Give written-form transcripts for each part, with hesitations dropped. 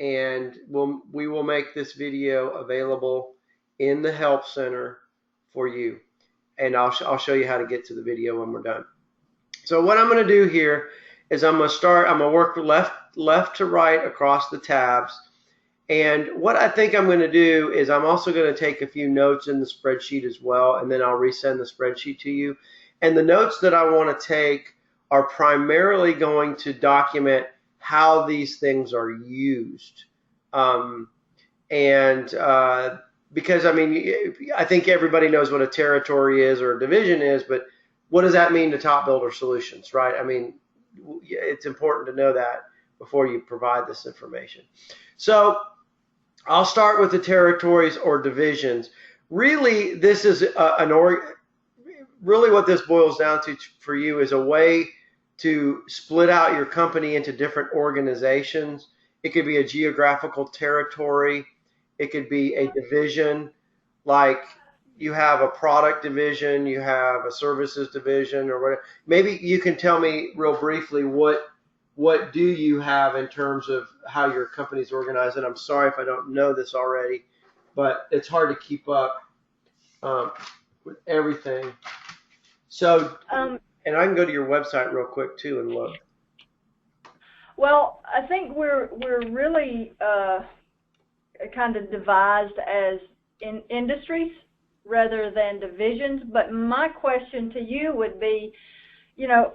and we will make this video available in the Help Center for you. And I'll show you how to get to the video when we're done. So what I'm going to do here is I'm going to work left to right across the tabs. And what I think I'm going to do is I'm also going to take a few notes in the spreadsheet as well, and then I'll resend the spreadsheet to you. And the notes that I want to take are primarily going to document how these things are used. Because, I mean, I think everybody knows what a territory is or a division is, but what does that mean to Top Builder Solutions, right? I mean, it's important to know that before you provide this information. So I'll start with the territories or divisions. Really, this is really what this boils down to for you is a way to split out your company into different organizations. It could be a geographical territory. It could be a division, like you have a product division, you have a services division, or whatever. Maybe you can tell me real briefly what do you have in terms of how your company's organized. And I'm sorry if I don't know this already, but it's hard to keep up with everything. So, and I can go to your website real quick too and look. Well, I think we're really kind of devised as in industries rather than divisions. But my question to you would be, you know,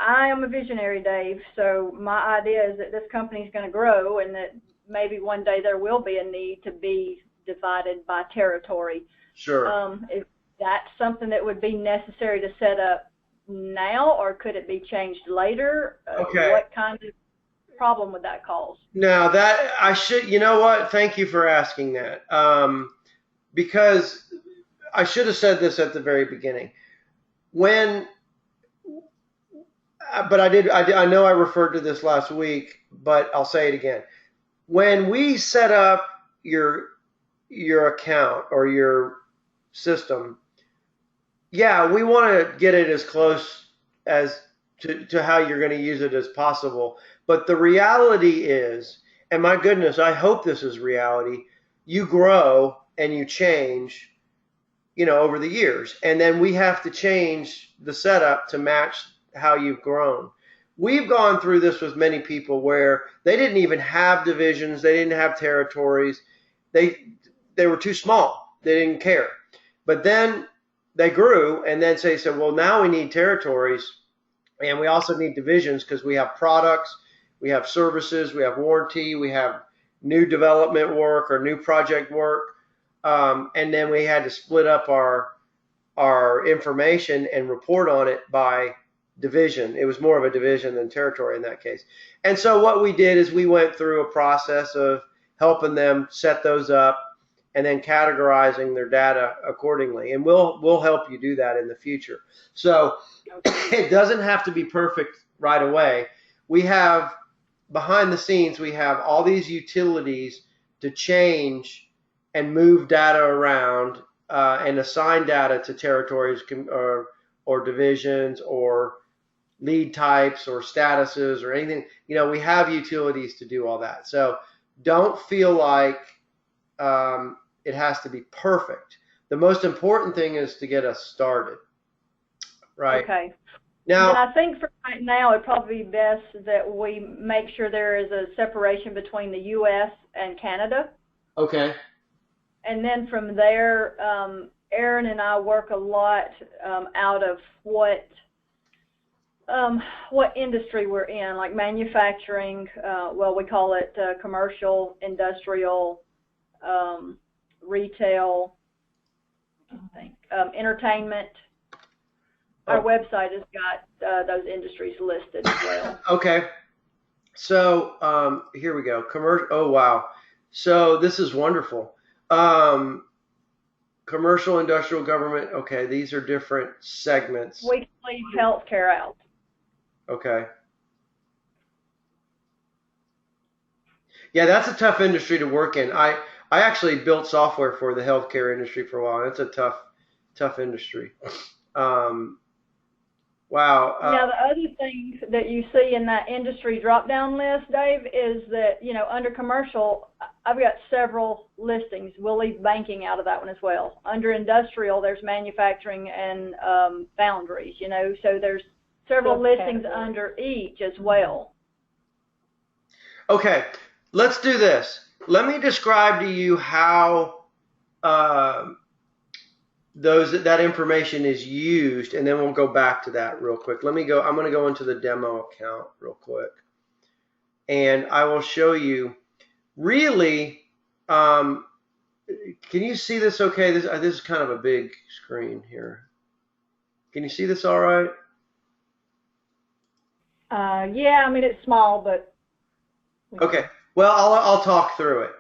I am a visionary, Dave, so my idea is that this company is going to grow and that maybe one day there will be a need to be divided by territory. Sure. Is that something that would be necessary to set up now, or could it be changed later? Okay. What kind of problem would that cause? Now that you know what? Thank you for asking that. Because I should have said this at the very beginning. But I did. I know I referred to this last week, but I'll say it again. When we set up your account or your system, yeah, we want to get it as close as to how you're going to use it as possible. But the reality is, and my goodness, I hope this is reality, you grow and you change, you know, over the years. And then we have to change the setup to match how you've grown. We've gone through this with many people where they didn't even have divisions, they didn't have territories, they were too small, they didn't care. But then they grew, and then they said, well, now we need territories, and we also need divisions because we have products, we have services, we have warranty, we have new development work or new project work, and then we had to split up our information and report on it by division. It was more of a division than territory in that case. And so what we did is we went through a process of helping them set those up and then categorizing their data accordingly. And we'll help you do that in the future. So it doesn't have to be perfect right away. We have, behind the scenes, we have all these utilities to change and move data around and assign data to territories or divisions or lead types or statuses or anything. You know, we have utilities to do all that. So don't feel like it has to be perfect. The most important thing is to get us started, right? Okay. Now, and I think for right now, it'd probably be best that we make sure there is a separation between the U.S. and Canada. Okay. And then from there, Aaron and I work a lot out of what industry we're in, like manufacturing. Well, we call it commercial, industrial, retail, entertainment. Our website has got those industries listed as well. Okay. So here we go. Commercial. Oh, wow. So this is wonderful. Commercial, industrial, government. Okay, these are different segments. We can leave healthcare out. Okay. Yeah, that's a tough industry to work in. I actually built software for the healthcare industry for a while. It's a tough industry. Wow. Wow. Now, the other thing that you see in that industry drop-down list, Dave, is that, under commercial, I've got several listings. We'll leave banking out of that one as well. Under industrial, there's manufacturing and foundries, so there's several listings under each as well. Okay, let's do this. Let me describe to you how that information is used, and then we'll go back to that real quick. I'm going to go into the demo account real quick, and I will show you really, can you see this okay? This is kind of a big screen here. Can you see this all right? Yeah, I mean, it's small, but. Okay, well, I'll talk through it.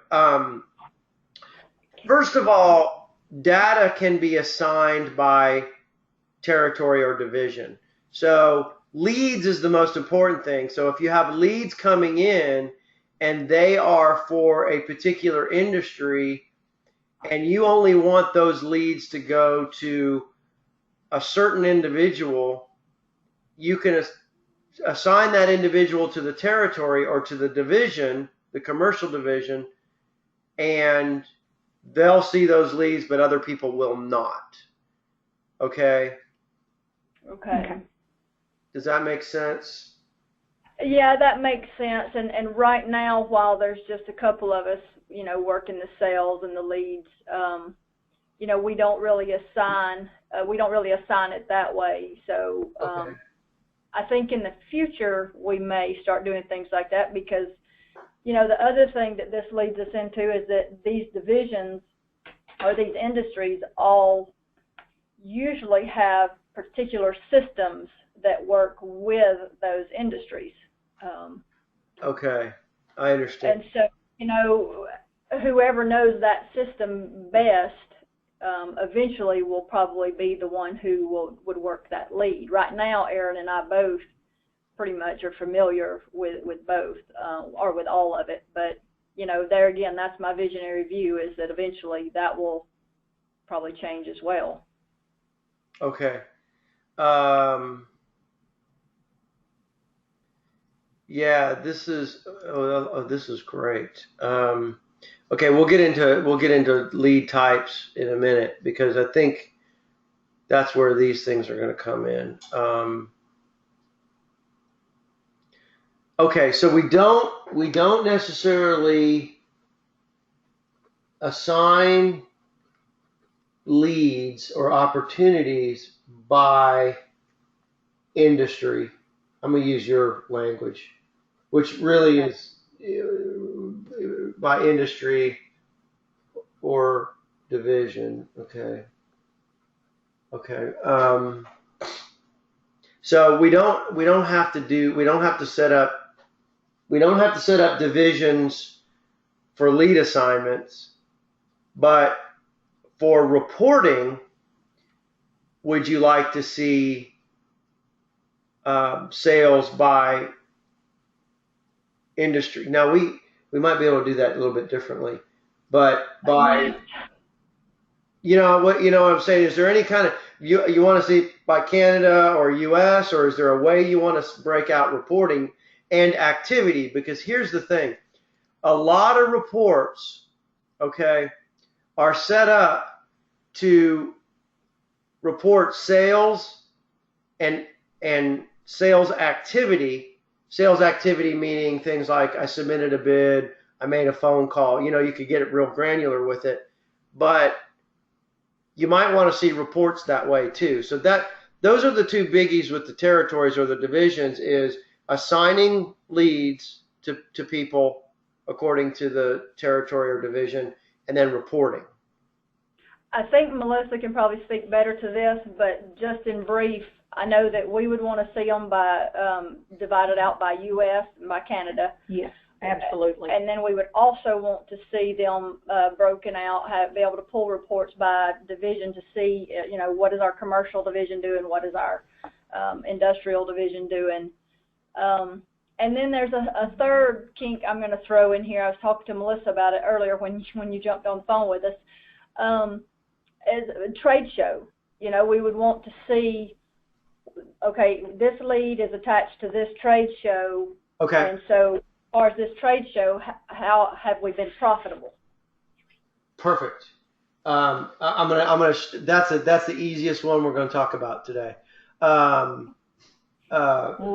First of all, data can be assigned by territory or division. So leads is the most important thing. So if you have leads coming in and they are for a particular industry and you only want those leads to go to a certain individual, you can assign that individual to the territory or to the division, the commercial division, and they'll see those leads, but other people will not. Okay? Okay. Does that make sense? Yeah, that makes sense. And right now, while there's just a couple of us, working the sales and the leads, we don't really assign it that way. So Okay. I think in the future we may start doing things like that because, the other thing that this leads us into is that these divisions or these industries all usually have particular systems that work with those industries. Okay, I understand. And so, whoever knows that system best eventually will probably be the one who would work that lead. Right now, Aaron and I both pretty much are familiar with both or with all of it. But, there again, that's my visionary view is that eventually that will probably change as well. Okay. Yeah, this is this is great. Okay, we'll get into lead types in a minute because I think that's where these things are going to come in. Okay, so we don't necessarily assign leads or opportunities by industry. I'm going to use your language, which really is by industry or division. Okay. So we don't have to set up divisions for lead assignments, but for reporting, would you like to see sales by industry? Now we might be able to do that a little bit differently, but by what I'm saying, is there any kind of you want to see by Canada or US, or is there a way you want to break out reporting and activity? Because here's the thing, a lot of reports, okay, are set up to report sales and sales activity meaning things like I submitted a bid, I made a phone call. You could get it real granular with it, but you might want to see reports that way too. So those are the two biggies with the territories or the divisions, is assigning leads to people according to the territory or division, and then reporting. I think Melissa can probably speak better to this, but just in brief, I know that we would want to see them by divided out by U.S. and by Canada. Yes, absolutely. And then we would also want to see them broken out, be able to pull reports by division to see, what is our commercial division doing, what is our industrial division doing. And then there's a third kink I'm going to throw in here. I was talking to Melissa about it earlier when you jumped on the phone with us. As a trade show, we would want to see okay, this lead is attached to this trade show, Okay. and so as far as this trade show, how have we been profitable? Perfect. That's the easiest one we're gonna talk about today. Well,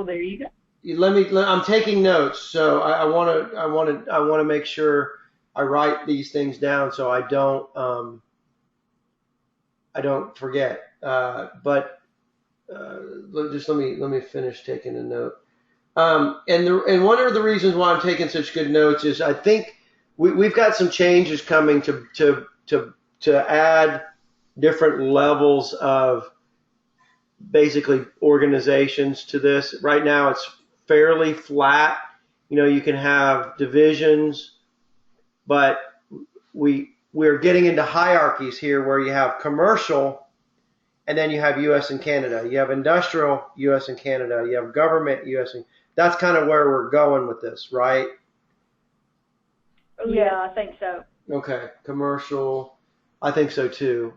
there you go. I'm taking notes, so I want to make sure I write these things down so I don't forget. Just let me finish taking a note. And one of the reasons why I'm taking such good notes is I think we've got some changes coming to add different levels of basically organizations to this. Right now it's fairly flat. You can have divisions, but we're getting into hierarchies here where you have commercial and then you have US and Canada. You have industrial, US and Canada. You have government, US and that's kind of where we're going with this, right? Yeah, I think so. Okay, commercial. I think so too.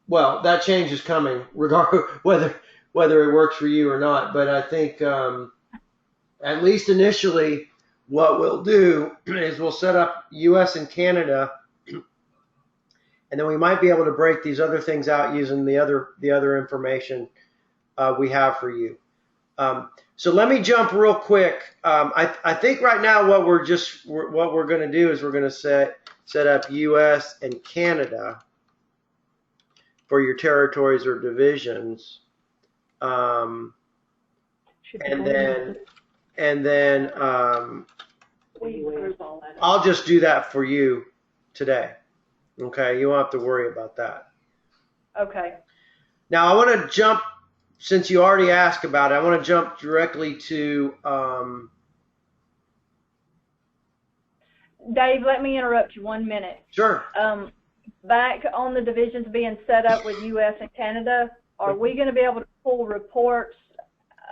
Well, that change is coming, regardless whether it works for you or not. But I think at least initially, what we'll do is we'll set up U.S. and Canada, and then we might be able to break these other things out using the other information we have for you. So let me jump real quick. I think right now what we're going to do is we're going to set up U.S. and Canada for your territories or divisions, and then I'll just do that for you today. Okay, you won't have to worry about that. Okay. Now I want to jump, since you already asked about it, I want to jump directly to Dave, let me interrupt you 1 minute. Sure. Back on the divisions being set up with U.S. and Canada, are we going to be able to pull reports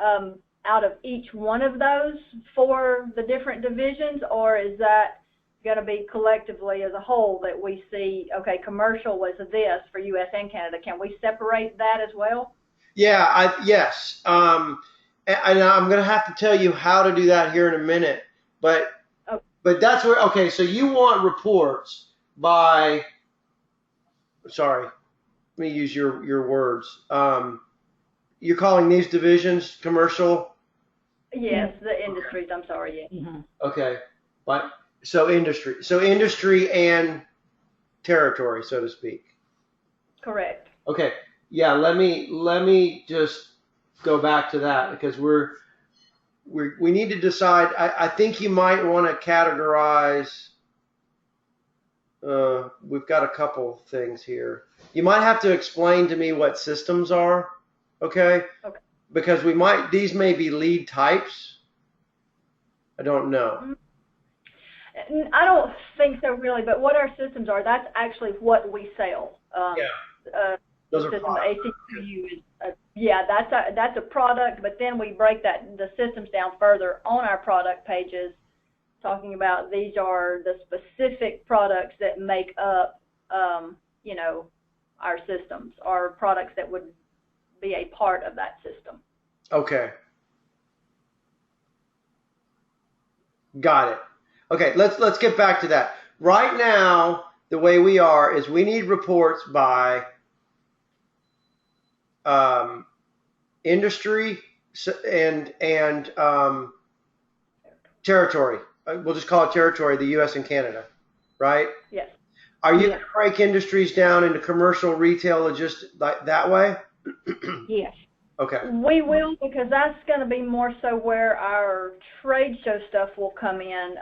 out of each one of those for the different divisions, or is that going to be collectively as a whole that we see, okay, commercial was this for U.S. and Canada? Can we separate that as well? Yeah, yes. And I'm going to have to tell you how to do that here in a minute. But that's where, okay, so you want reports by, sorry, let me use your words. You're calling these divisions commercial? Yes, the industries, I'm sorry, yeah. Mm-hmm. Okay. So industry and territory, so to speak. Correct. Okay. Yeah, let me just go back to that because we need to decide. I think you might want to categorize. We've got a couple things here. You might have to explain to me what systems are, okay? Okay. Because these may be lead types. I don't know. I don't think so really, but what our systems are, that's actually what we sell. Those are system, ACQ is, that's a product, but then we break the systems down further on our product pages, talking about these are the specific products that make up, our systems, or products that would be a part of that system. Okay. Got it. Okay, let's get back to that. Right now, the way we are is we need reports by industry and territory. We'll just call it territory, the U.S. and Canada, right? Yes. Are you going to break industries down into commercial, retail, logistics, like that way? Yes. Okay. We will, because that's going to be more so where our trade show stuff will come in.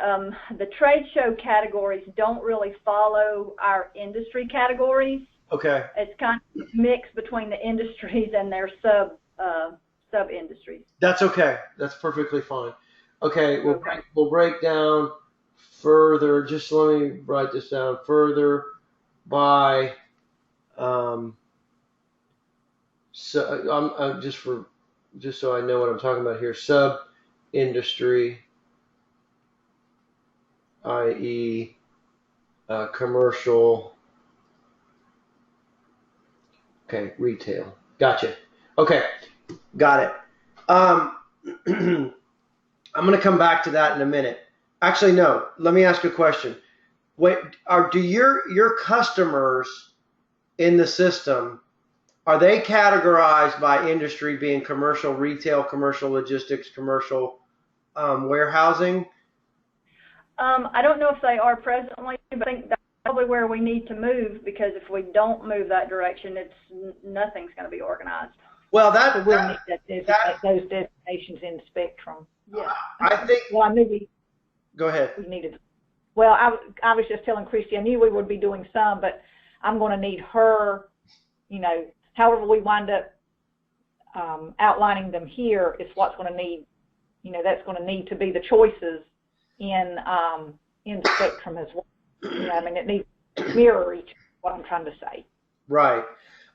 The trade show categories don't really follow our industry categories. Okay. It's kind of mixed between the industries and their sub industries. That's okay. That's perfectly fine. Okay, we'll break down further. Just let me write this down further by so I'm just so I know what I'm talking about here. Sub industry, i.e., commercial. Okay, retail. Gotcha. Okay, got it. Um, I'm going to come back to that in a minute. Actually, no. Let me ask you a question. Wait, do your customers in the system, are they categorized by industry, being commercial retail, commercial logistics, commercial warehousing? I don't know if they are presently, but I think that's probably where we need to move, because if we don't move that direction, nothing's going to be organized. Well, So we'll need those designations in the spectrum. Yeah. I think. Well, I knew Go ahead. we needed. Well, I was just telling Christy, I knew we would be doing some, but I'm going to need her, however we wind up outlining them here is what's going to need, that's going to need to be the choices in the spectrum as well. It needs to mirror each, what I'm trying to say. Right.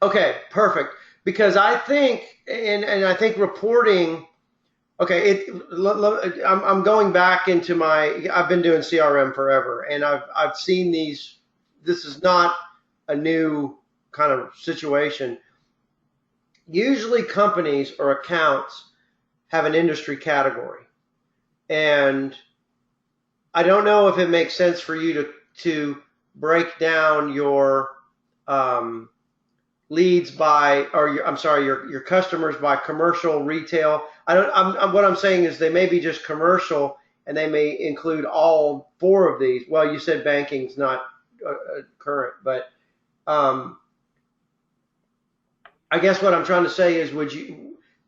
Okay, perfect. Because I think, and I think reporting, okay, I'm going back into I've been doing CRM forever, and I've seen these. This is not a new kind of situation. Usually companies or accounts have an industry category, and I don't know if it makes sense for you to break down your leads by, or your customers by commercial, retail. What I'm saying is they may be just commercial, and they may include all four of these. Well, you said banking's not current, but I guess what I'm trying to say is,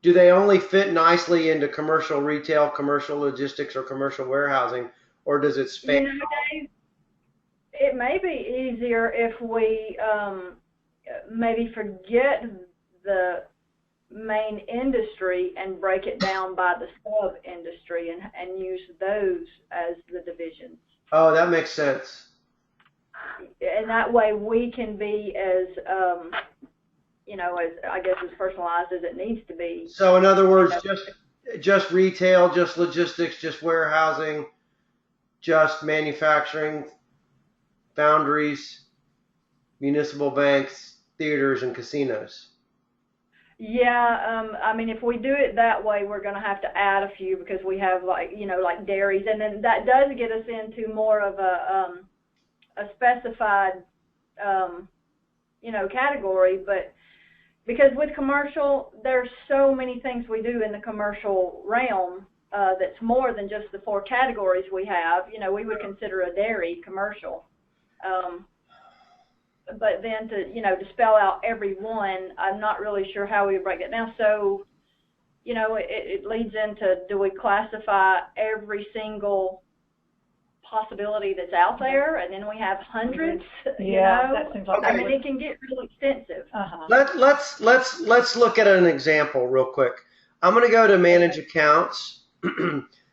do they only fit nicely into commercial retail, commercial logistics, or commercial warehousing, or does it span? Dave, it may be easier if we maybe forget the main industry and break it down by the sub industry and use those as the divisions. Oh, that makes sense. And that way we can be as as personalized as it needs to be. So in other words, just retail, just logistics, just warehousing, just manufacturing, foundries, municipal banks, theaters, and casinos. Yeah, if we do it that way, we're going to have to add a few, because we have like dairies, and then that does get us into more of a specified category. But because with commercial, there's so many things we do in the commercial realm that's more than just the four categories we have. We would consider a dairy commercial. But then to spell out every one, I'm not really sure how we would break it down. So, it leads into, do we classify every single possibility that's out there, and then we have hundreds? Yeah, that seems like it can get really extensive. Let's look at an example real quick. I'm going to go to manage accounts.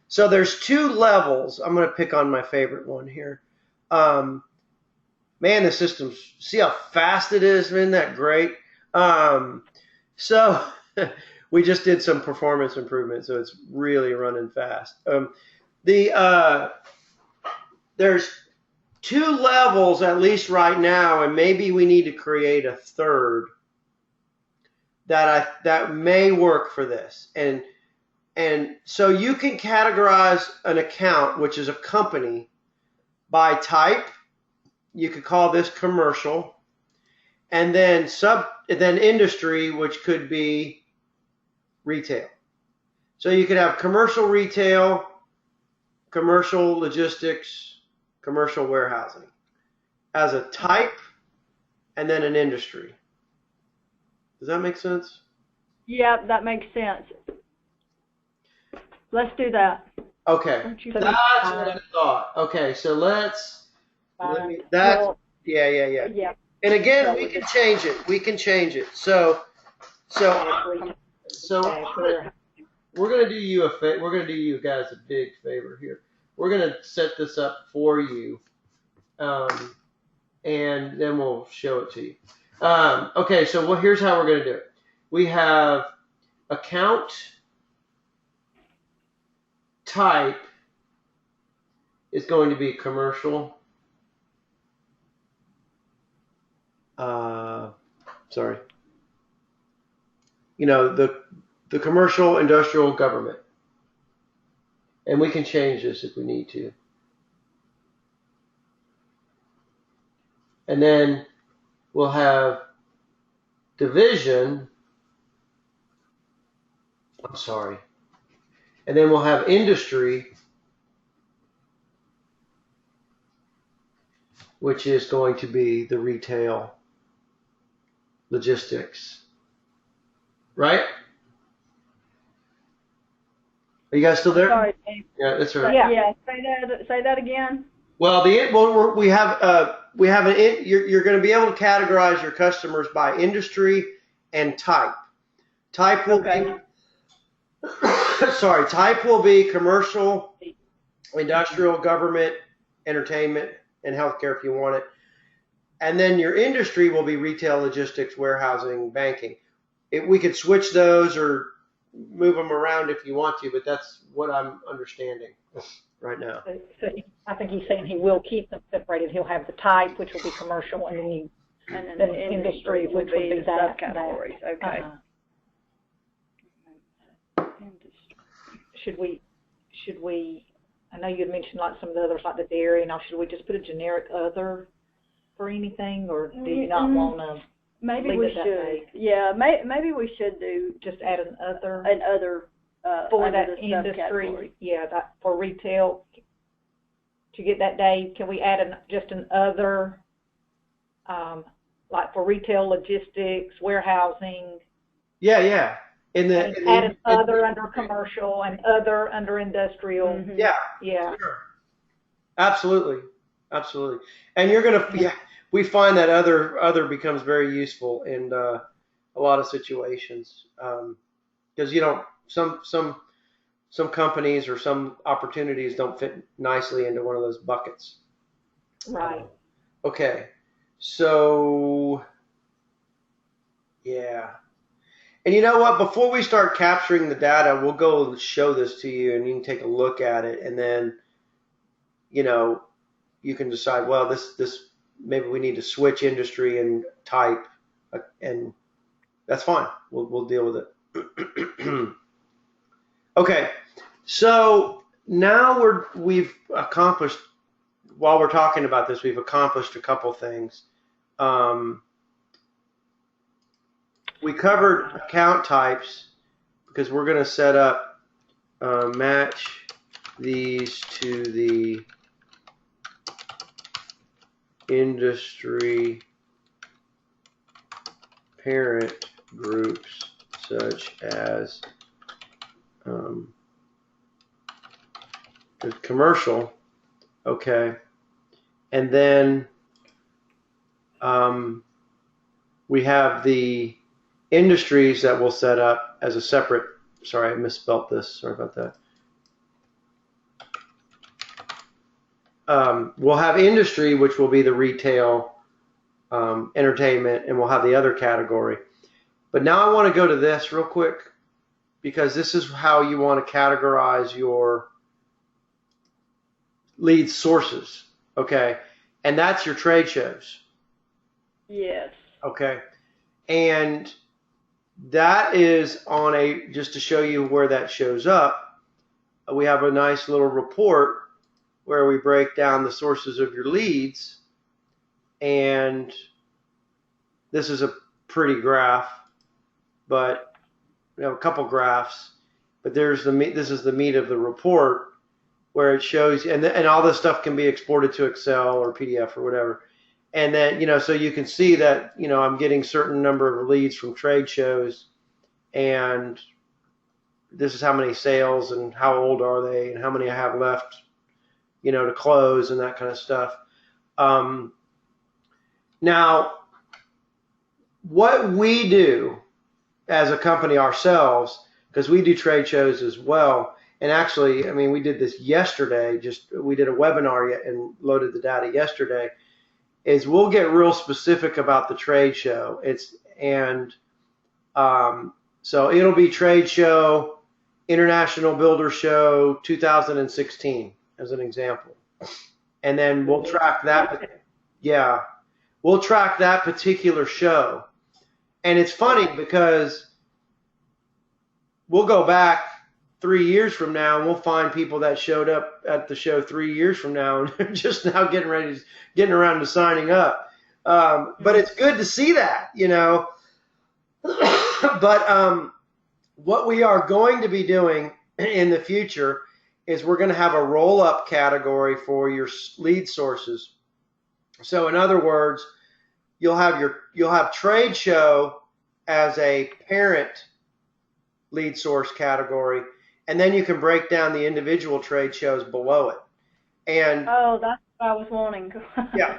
So there's two levels. I'm going to pick on my favorite one here. Man, the system's, see how fast it is? Isn't that great? So we just did some performance improvement, so it's really running fast. There's two levels, at least right now, and maybe we need to create a third that may work for this. And so you can categorize an account, which is a company, by type. You could call this commercial, and then industry, which could be retail. So you could have commercial retail, commercial logistics, commercial warehousing as a type, and then an industry. Does that make sense? Yeah, that makes sense. Let's do that. Okay, that's what I thought. Okay, so let's. Yeah. And again, we can change it. So we're gonna do you a favor. We're gonna do you guys a big favor here. We're gonna set this up for you, and then we'll show it to you. Okay, so here's how we're gonna do it. We have account type is going to be commercial. Sorry. the commercial industrial government. And we can change this if we need to. And then we'll have division. I'm sorry. And then we'll have industry, which is going to be the retail logistics. Right? Are you guys still there? Sorry. Yeah, that's right. Yeah. Say that again. Well, we have you're going to be able to categorize your customers by industry and type. Type will be type will be commercial, industrial, government, entertainment, and healthcare if you want it. And then your industry will be retail, logistics, warehousing, banking. We could switch those or move them around if you want to, but that's what I'm understanding right now. So I think he's saying he will keep them separated. He'll have the type, which will be commercial, and then industry, which would be that. Subcategories. Okay. Should we, I know you had mentioned like some of the others, like the dairy, now should we just put a generic other for anything, or do you not want to Maybe leave we it that should. way? Yeah, maybe we should do Just add an other for that the industry, subcategory. yeah, that for retail. To get that, Dave, can we add just an other, like for retail, logistics, warehousing? Yeah. Add an other under commercial and other under industrial. Mm-hmm. Yeah. Sure. Absolutely. And you're gonna we find that other becomes very useful in a lot of situations because some companies or some opportunities don't fit nicely into one of those buckets. Right. Okay. So yeah. And you know what? Before we start capturing the data, we'll go and show this to you, and you can take a look at it, and then, you can decide, well, this maybe we need to switch industry and type, and that's fine. We'll deal with it. Okay. So now we've accomplished, while we're talking about this, we've accomplished a couple things. We covered account types because we're going to set up match these to the industry parent groups such as the commercial, okay, and then we have the industries that we'll set up as a separate, sorry, I misspelled this, sorry about that. We'll have industry, which will be the retail, entertainment, and we'll have the other category. But now I want to go to this real quick because this is how you want to categorize your lead sources, okay? And that's your trade shows. Yes. Okay. And that is on just to show you where that shows up, we have a nice little report where we break down the sources of your leads. And this is a pretty graph, but we have a couple graphs, but this is the meat of the report where it shows, and all this stuff can be exported to Excel or PDF or whatever. And then, so you can see that, I'm getting certain number of leads from trade shows, and this is how many sales and how old are they and how many I have left, to close and that kind of stuff. Now, what we do as a company ourselves, because we do trade shows as well, and actually, we did this yesterday, we did a webinar and loaded the data yesterday, is we'll get real specific about the trade show. So it'll be trade show, International Builder Show 2016 as an example. And then we'll track that. Yeah. We'll track that particular show. And it's funny because we'll go back 3 years from now and we'll find people that showed up at the show 3 years from now and they're just now getting around to signing up. But it's good to see that, you know. But what we are going to be doing in the future is we're going to have a roll-up category for your lead sources. So in other words, you'll have trade show as a parent lead source category, and then you can break down the individual trade shows below it. And oh, that's what I was wanting. yeah.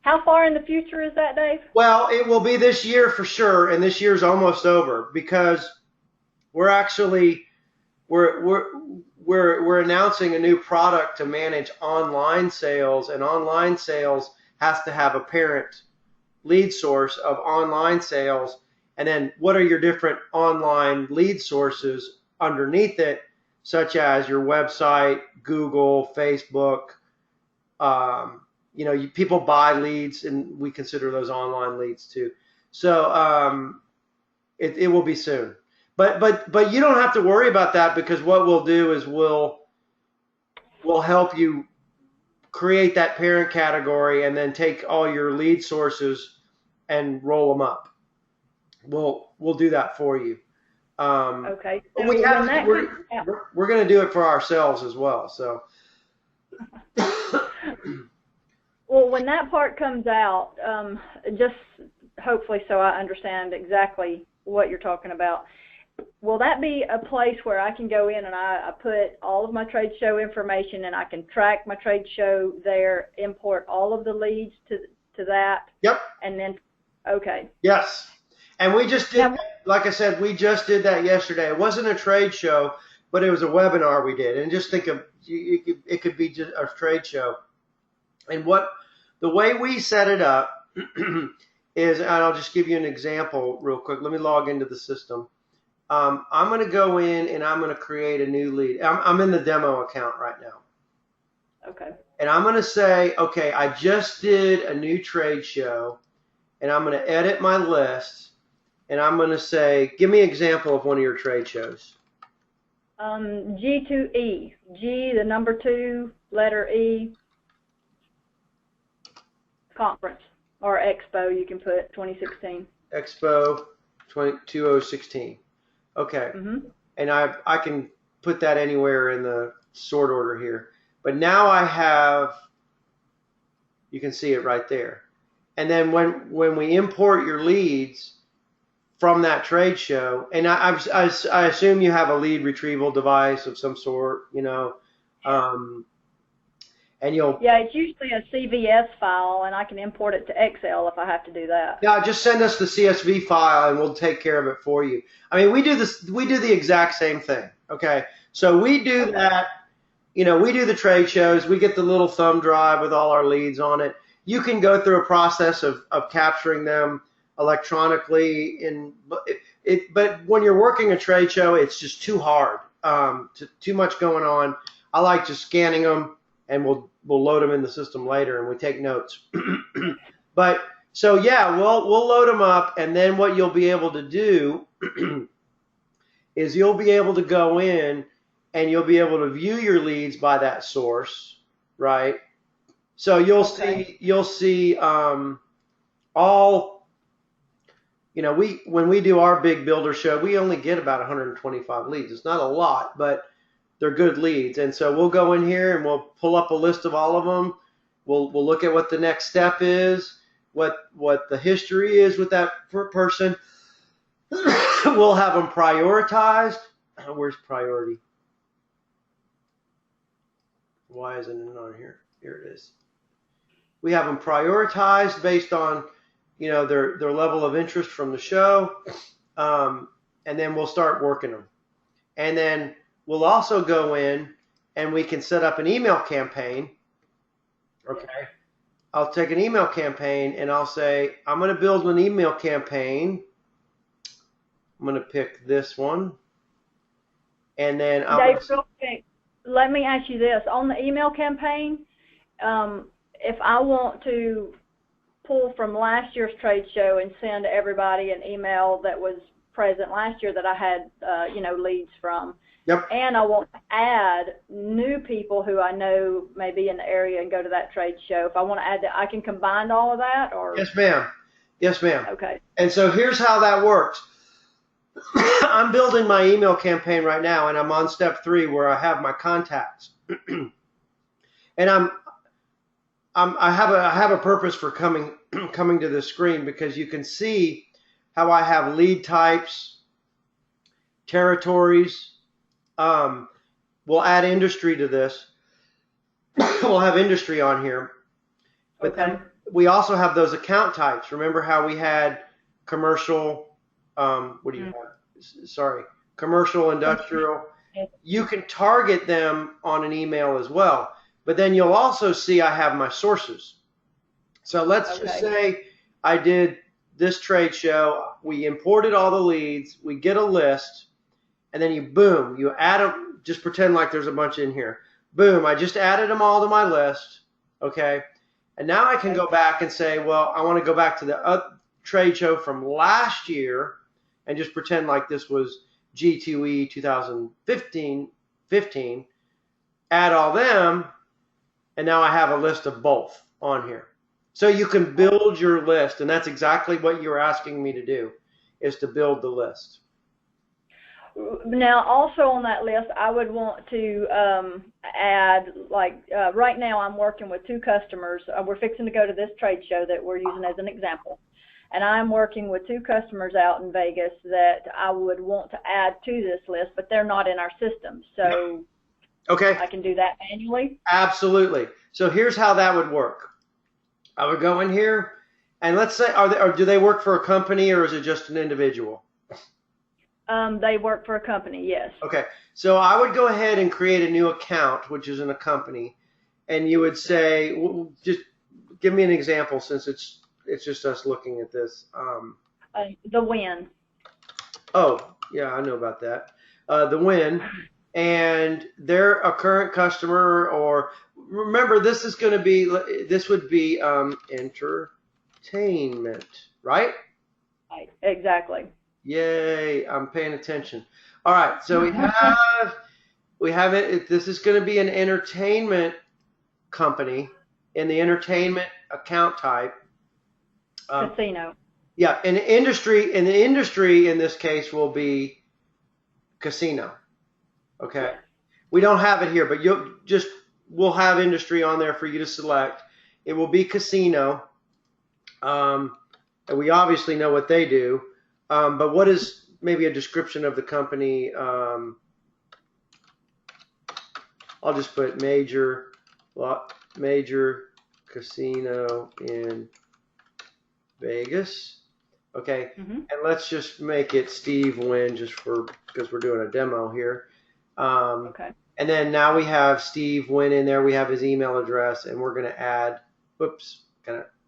How far in the future is that, Dave? Well, it will be this year for sure, and this year's almost over because we're announcing a new product to manage online sales, and online sales has to have a parent lead source of online sales. And then what are your different online lead sources underneath it, such as your website, Google, Facebook. People buy leads, and we consider those online leads too. So it will be soon. But you don't have to worry about that, because what we'll do is we'll help you create that parent category and then take all your lead sources and roll them up. We'll do that for you. Okay. So we're going to do it for ourselves as well. So. Well, when that part comes out, just hopefully so I understand exactly what you're talking about, will that be a place where I can go in and I put all of my trade show information and I can track my trade show there, import all of the leads to that? Yep. And then, okay. Yes. And we just did, like I said, we just did that yesterday. It wasn't a trade show, but it was a webinar we did. And just think of, it could be just a trade show. And the way we set it up is, and I'll just give you an example real quick. Let me log into the system. I'm going to go in and I'm going to create a new lead. I'm in the demo account right now. Okay. And I'm going to say, okay, I just did a new trade show, and I'm going to edit my list, and I'm going to say, give me an example of one of your trade shows. G2E. G, the number 2, letter E, conference, or Expo, you can put 2016. Expo 2016. Okay. Mm-hmm. And I can put that anywhere in the sort order here. But now I have, you can see it right there. And then when we import your leads from that trade show, and I assume you have a lead retrieval device of some sort, and you'll... Yeah, it's usually a CVS file, and I can import it to Excel if I have to do that. Yeah, just send us the CSV file, and we'll take care of it for you. I mean, we do the exact same thing, okay? So we do that, we do the trade shows. We get the little thumb drive with all our leads on it. You can go through a process of capturing them electronically, but when you're working a trade show, it's just too hard, too much going on. I like just scanning them, and we'll load them in the system later, and we take notes. But so yeah, we'll load them up, and then what you'll be able to do is you'll be able to go in and you'll be able to view your leads by that source, right? So you'll see all, when we do our big builder show, we only get about 125 leads. It's not a lot, but they're good leads. And so we'll go in here and we'll pull up a list of all of them. We'll look at what the next step is, what the history is with that person. We'll have them prioritized. Where's priority? Why isn't it on here? Here it is. We have them prioritized based on, their level of interest from the show, and then we'll start working them. And then we'll also go in and we can set up an email campaign. Okay. I'll take an email campaign and I'll say, I'm going to build an email campaign. I'm going to pick this one. And then Dave, real quick, let me ask you this. On the email campaign, if I want to pull from last year's trade show and send everybody an email that was present last year that I had, leads from. Yep. And I want to add new people who I know may be in the area and go to that trade show. If I want to add that, I can combine all of that, or? Yes, ma'am. Yes, ma'am. Okay. And so here's how that works. I'm building my email campaign right now, and I'm on step 3 where I have my contacts. And I have a purpose for coming to this screen, because you can see how I have lead types, territories. We'll add industry to this. We'll have industry on here. But Okay. then we also have those account types. Remember how we had commercial, what do you have? Sorry, commercial, industrial. You can target them on an email as well. But then you'll also see I have my sources. So let's just say I did this trade show. We imported all the leads. We get a list. And then you add them. Just pretend like there's a bunch in here. Boom, I just added them all to my list. Okay. And now I can go back and say, well, I want to go back to the trade show from last year and just pretend like this was G2E 2015, add all them, and now I have a list of both on here. So you can build your list, and that's exactly what you're asking me to do, is to build the list. Now, also on that list, I would want to add, right now I'm working with 2 customers. We're fixing to go to this trade show that we're using as an example. And I'm working with 2 customers out in Vegas that I would want to add to this list, but they're not in our system. So okay, I can do that manually? Absolutely. So here's how that would work. I would go in here, and let's say, do they work for a company, or is it just an individual? They work for a company, yes. Okay, so I would go ahead and create a new account, which is in a company, and you would say, just give me an example, since it's just us looking at this. The Win. Oh, yeah, I know about that. The Win, and they're a current customer, or remember, this would be entertainment, right? Right, exactly. Yay, I'm paying attention. All right, so we have it. This is going to be an entertainment company in the entertainment account type. Casino. Yeah, and the industry in this case will be casino. Okay. We don't have it here, but we'll have industry on there for you to select. It will be casino. And we obviously know what they do. But what is maybe a description of the company? I'll just put major casino in Vegas. Okay. And let's just make it Steve Wynn, because we're doing a demo here. Okay. And then now we have Steve Wynn in there. We have his email address, and we're going to add.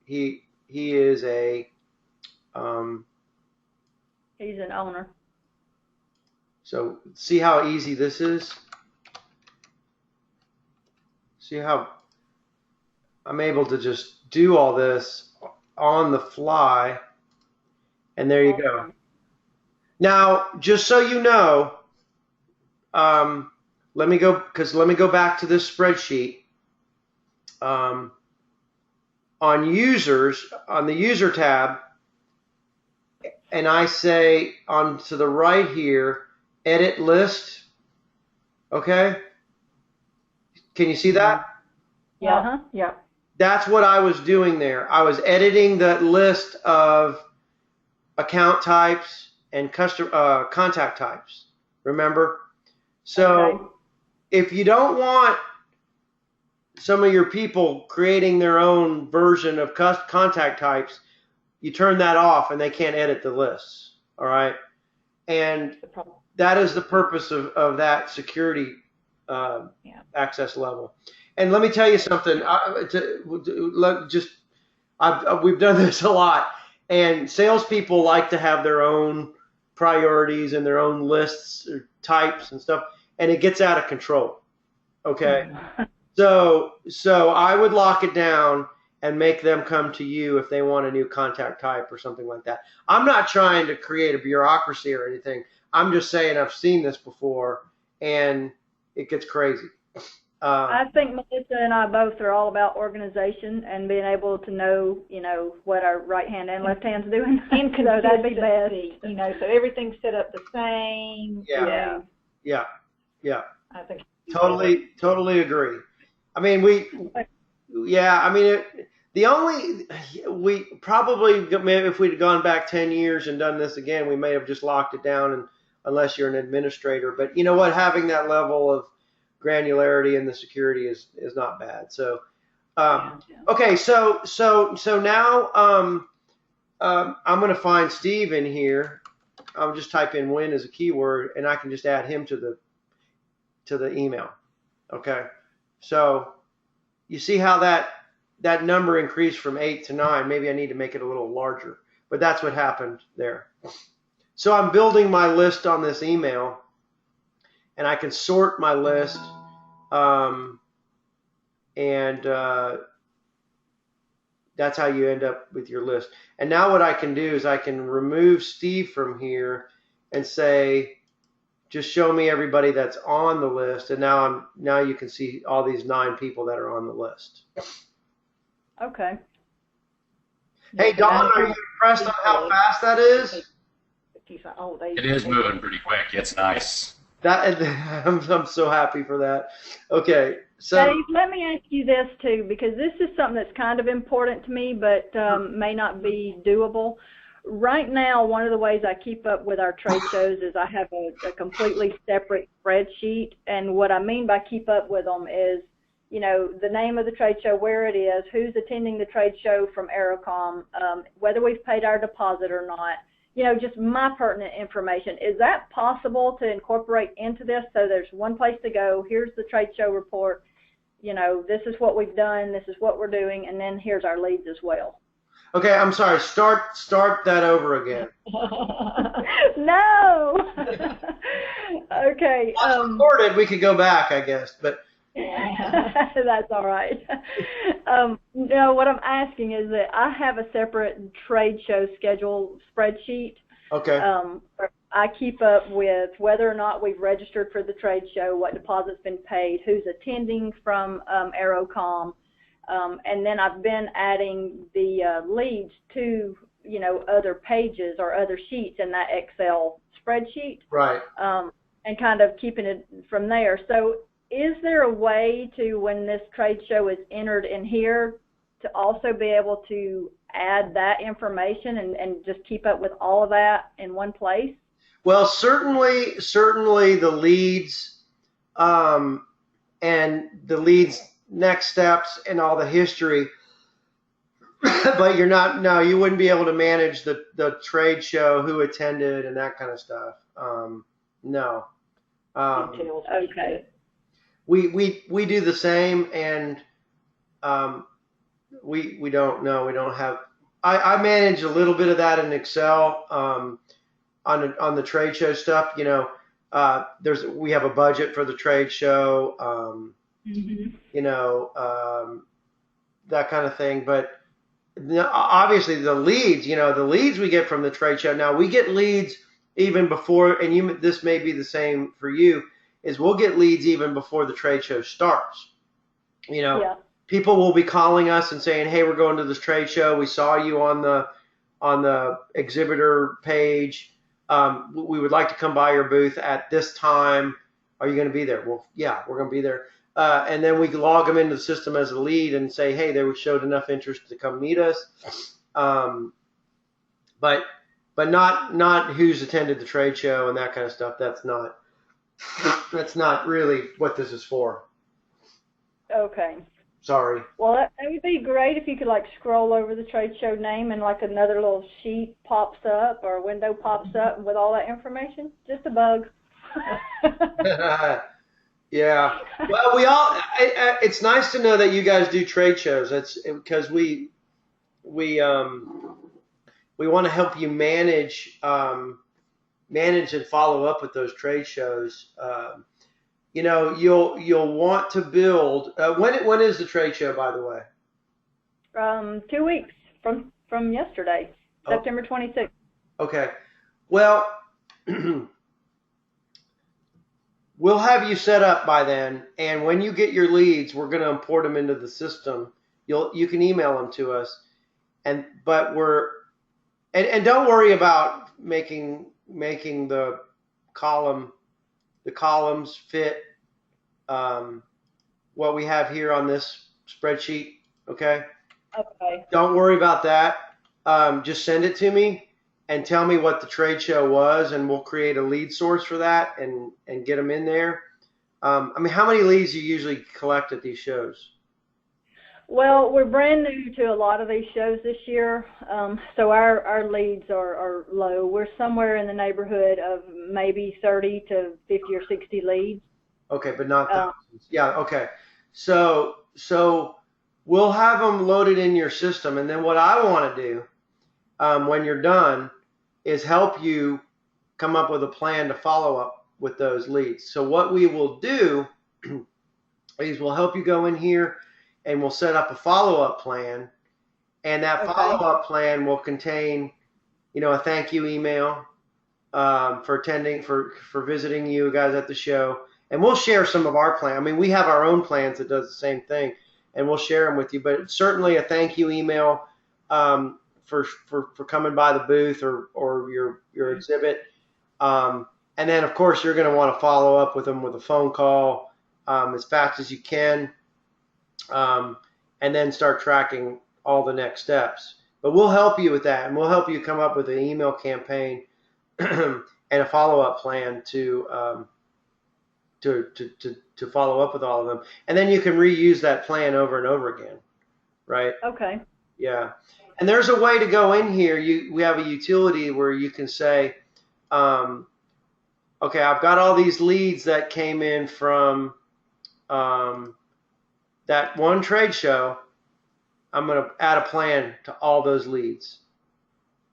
He is a. He's an owner. So see how easy this is? See how I'm able to just do all this on the fly, and there you go. Now, just so you know, let me go back to this spreadsheet. On users, on the user tab, and I say on to the right here, edit list. Okay? Can you see that? Yeah. Yeah. That's what I was doing there. I was editing the list of account types and contact types. Remember? So if you don't want some of your people creating their own version of contact types, you turn that off and they can't edit the lists. All right? And that is the purpose of that security access level. And let me tell you something. We've done this a lot, and salespeople like to have their own priorities and their own lists or types and stuff, and it gets out of control. Okay, so I would lock it down, and make them come to you if they want a new contact type or something like that. I'm not trying to create a bureaucracy or anything. I'm just saying I've seen this before, and it gets crazy. I think Melissa and I both are all about organization and being able to know, what our right hand and left hand's doing. And so that'd be best. So everything's set up the same. Yeah. Yeah. I think Totally agree. I mean, we probably, if we'd gone back 10 years and done this again, we may have just locked it down, and unless you're an administrator. But you know what? Having that level of granularity in the security is not bad. So, okay. So now, I'm going to find Steve in here. I'll just type in win as a keyword, and I can just add him to the email. Okay. So you see how that number increased from 8 to 9. Maybe I need to make it a little larger, but that's what happened there. So I'm building my list on this email, and I can sort my list, and that's how you end up with your list. And now what I can do is I can remove Steve from here and say, just show me everybody that's on the list. And now you can see all these 9 people that are on the list. Okay. Hey, Dawn, are you impressed on how fast that is? It is moving pretty quick. It's nice. I'm so happy for that. Okay, so Dave, let me ask you this too, because this is something that's kind of important to me, but may not be doable. Right now, one of the ways I keep up with our trade shows is I have a completely separate spreadsheet, and what I mean by keep up with them is, the name of the trade show, where it is, who's attending the trade show from Aerocom, whether we've paid our deposit or not, just my pertinent information. Is that possible to incorporate into this so there's one place to go, here's the trade show report, this is what we've done, this is what we're doing, and then here's our leads as well? okay, I'm sorry. Start that over again. No. Okay. Once recorded, we could go back, I guess, but that's all right. No, what I'm asking is that I have a separate trade show schedule spreadsheet. okay. Where I keep up with whether or not we've registered for the trade show, what deposit's been paid, who's attending from Aerocom, and then I've been adding the leads to other pages or other sheets in that Excel spreadsheet. Right. And kind of keeping it from there. So is there a way to, when this trade show is entered in here, to also be able to add that information and just keep up with all of that in one place? Well, certainly the leads, and the leads next steps and all the history, but you wouldn't be able to manage the trade show, who attended and that kind of stuff. No. Okay. We do the same, and we don't have. I manage a little bit of that in Excel on the trade show stuff. We have a budget for the trade show. That kind of thing. But obviously the leads we get from the trade show. Now we get leads even before, and this may be the same for you, is we'll get leads even before the trade show starts. People will be calling us and saying, hey, we're going to this trade show. We saw you on the exhibitor page. We would like to come by your booth at this time. Are you going to be there? Well, yeah, we're going to be there. And then we log them into the system as a lead and say, hey, they showed enough interest to come meet us. But not who's attended the trade show and that kind of stuff. That's not really what this is for. Okay. Sorry. Well, that would be great if you could scroll over the trade show name and another little sheet pops up or a window pops up with all that information. Just a bug. Yeah. Well, it's nice to know that you guys do trade shows. It's because we want to help you manage and follow up with those trade shows. You'll want to build. When is the trade show, by the way? 2 weeks from yesterday, September 26th. Okay. Well, we'll have you set up by then, and when you get your leads, we're going to import them into the system. You can email them to us, and don't worry about making the columns fit what we have here on this spreadsheet. Okay. Okay. Don't worry about that. Just send it to me and tell me what the trade show was, and we'll create a lead source for that and get them in there. I mean, how many leads do you usually collect at these shows? Well, we're brand new to a lot of these shows this year, so our leads are low. We're somewhere in the neighborhood of maybe 30 to 50 or 60 leads. Okay, but not thousands. Yeah, okay. So we'll have them loaded in your system, and then what I want to do when you're done is help you come up with a plan to follow up with those leads. So what we will do is we'll help you go in here and we'll set up a follow-up plan, and that follow-up plan will contain, a thank you email for visiting you guys at the show, and we'll share some of our plan. I mean, we have our own plans that does the same thing, and we'll share them with you. But certainly a thank you email for coming by the booth or your exhibit, and then of course you're going to want to follow up with them with a phone call as fast as you can. And then start tracking all the next steps. But we'll help you with that, and we'll help you come up with an email campaign and a follow-up plan to follow up with all of them. And then you can reuse that plan over and over again, right? Okay. Yeah. And there's a way to go in here. We have a utility where you can say, okay, I've got all these leads that came in from that one trade show. I'm going to add a plan to all those leads.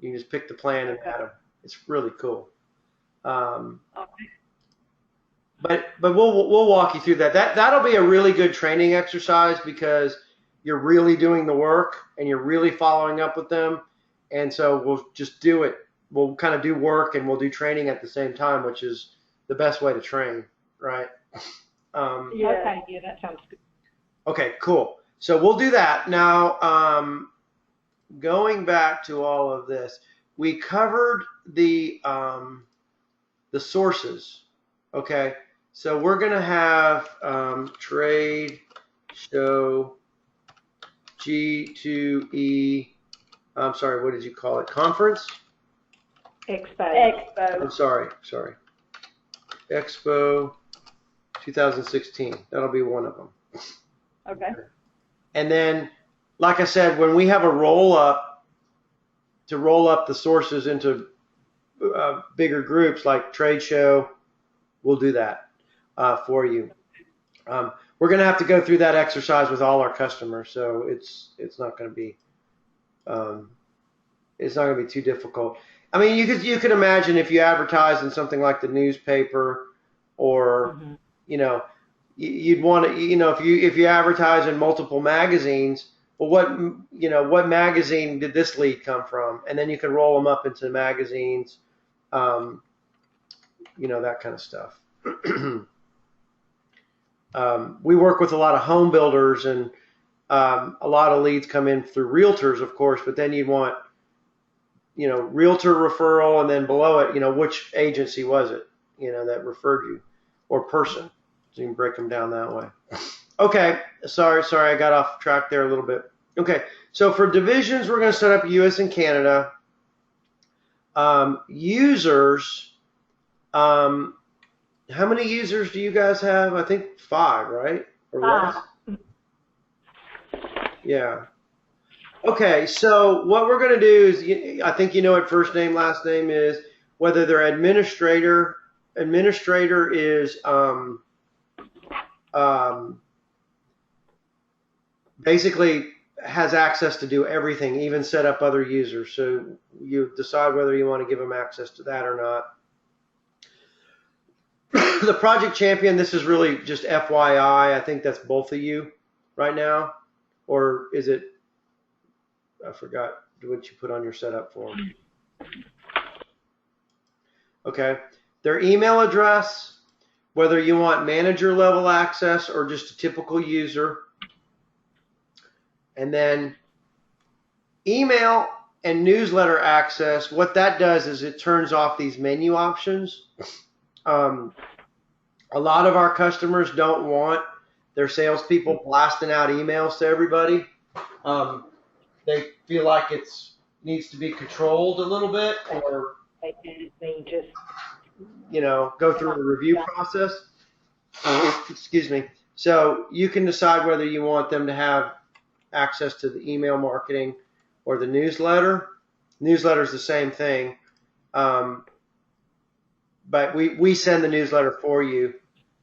You can just pick the plan and add them. It's really cool. But we'll walk you through that. That'll be a really good training exercise because you're really doing the work and you're really following up with them. And so we'll just do it. We'll kind of do work and we'll do training at the same time, which is the best way to train, right? Okay, yeah, that sounds good. Okay, cool. So we'll do that. Now, going back to all of this, we covered the sources. Okay, so we're going to have trade show G2E. I'm sorry, what did you call it? Conference? Expo. I'm sorry. Expo 2016. That'll be one of them. Okay. And then, like I said, when we have a roll up the sources into bigger groups like trade show, we'll do that for you. We're going to have to go through that exercise with all our customers, so it's not going to be too difficult. I mean, you could imagine if you advertise in something like the newspaper or you'd want to, if you advertise in multiple magazines, well, what magazine did this lead come from? And then you can roll them up into magazines, that kind of stuff. We work with a lot of home builders, and a lot of leads come in through realtors, of course, but then you'd want, realtor referral, and then below it, which agency was it, that referred you, or person. So you can break them down that way. Okay, sorry, I got off track there a little bit. Okay, so for divisions, we're going to set up US and Canada. Users, how many users do you guys have? I think 5, right? Or less? Yeah. Okay, so what we're going to do is, I think you know what first name, last name is, whether they're administrator. Administrator is basically has access to do everything, even set up other users. So you decide whether you want to give them access to that or not. The project champion, this is really just FYI. I think that's both of you right now. Or is it I forgot what you put on your setup form. Okay. Their email address, whether you want manager level access or just a typical user. And then email and newsletter access, what that does is it turns off these menu options. A lot of our customers don't want their salespeople blasting out emails to everybody. They feel like it needs to be controlled a little bit, or They just, go through a review process. Excuse me. So you can decide whether you want them to have access to the email marketing or the newsletter. Newsletter is the same thing, but we send the newsletter for you.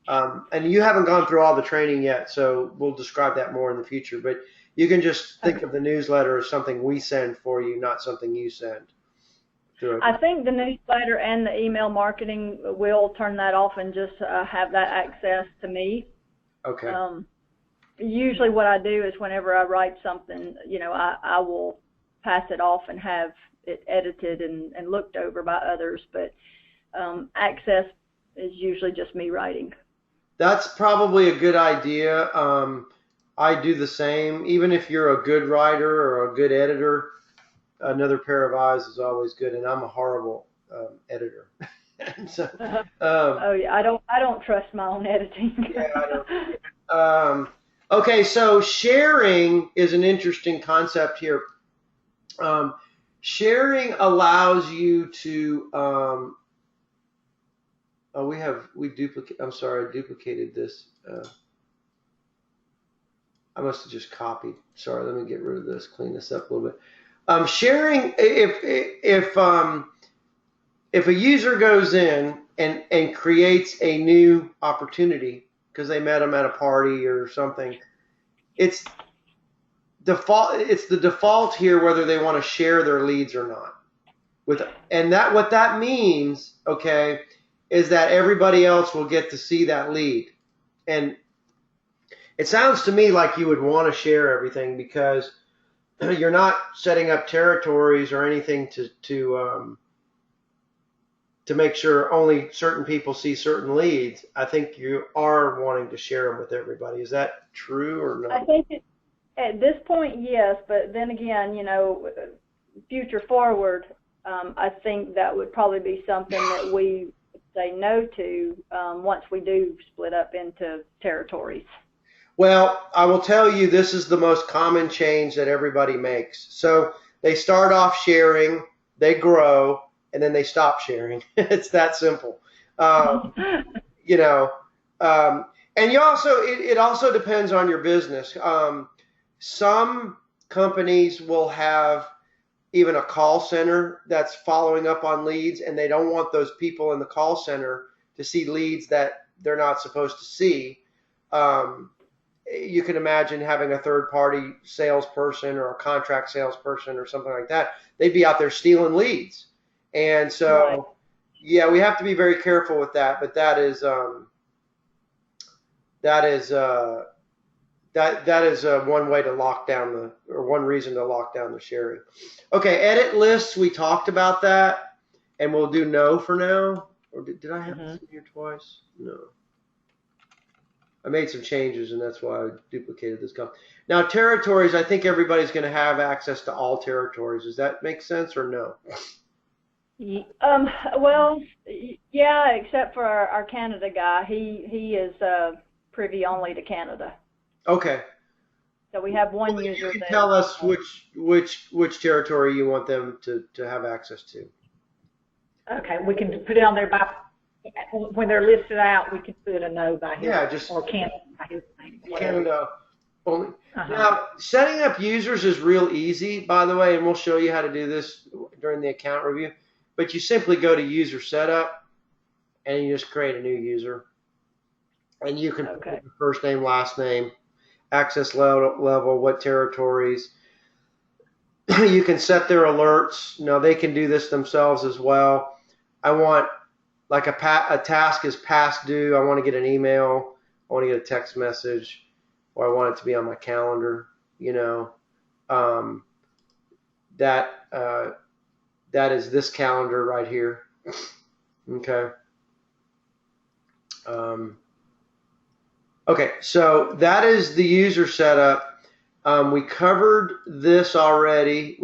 And you haven't gone through all the training yet, so we'll describe that more in the future. But you can just think of the newsletter as something we send for you, not something you send. I think the newsletter and the email marketing will turn that off and just have that access to me. Okay. Usually what I do is whenever I write something, I will pass it off and have it edited and looked over by others. But access is usually just me writing. That's probably a good idea. I do the same. Even if you're a good writer or a good editor, another pair of eyes is always good. And I'm a horrible editor. So, oh yeah, I don't trust my own editing. Yeah, I don't. Okay, so sharing is an interesting concept here. Sharing allows you to. I'm sorry, I duplicated this. I must have just copied. Sorry, let me get rid of this, clean this up a little bit. Sharing, if a user goes in and creates a new opportunity because they met them at a party or something, it's the default here whether they want to share their leads or not. What that means, okay, is that everybody else will get to see that lead. And it sounds to me like you would want to share everything because you're not setting up territories or anything to make sure only certain people see certain leads. I think you are wanting to share them with everybody. Is that true or not? I think at this point, yes, but then again, future forward, I think that would probably be something that we say no to once we do split up into territories. Well, I will tell you this is the most common change that everybody makes. So they start off sharing, they grow, and then they stop sharing. It's that simple. And it also depends on your business. Some companies will have even a call center that's following up on leads, and they don't want those people in the call center to see leads that they're not supposed to see. You can imagine having a third-party salesperson or a contract salesperson or something like that. They'd be out there stealing leads. And so, right. Yeah, we have to be very careful with that, but that is one way to lock down one reason to lock down the sharing. Okay, edit lists, we talked about that, and we'll do no for now. Or did I have this in here twice? No. I made some changes, and that's why I duplicated this column. Now, territories, I think everybody's going to have access to all territories. Does that make sense or no? Well, yeah, except for our Canada guy. He is privy only to Canada. Okay. So we have one user. You can tell us which territory you want them to have access to. Okay, we can put it on there when they're listed out. We can put a no by his, or Canada by his name. Canada only. Now, setting up users is real easy, by the way, and we'll show you how to do this during the account review. But you simply go to user setup, and you just create a new user, and you can put your first name, last name, access level, what territories. You can set their alerts. Now, they can do this themselves as well. I want, like a task is past due. I want to get an email. I want to get a text message, or I want it to be on my calendar. that that is this calendar right here. Okay. Okay, so that is the user setup. We covered this already.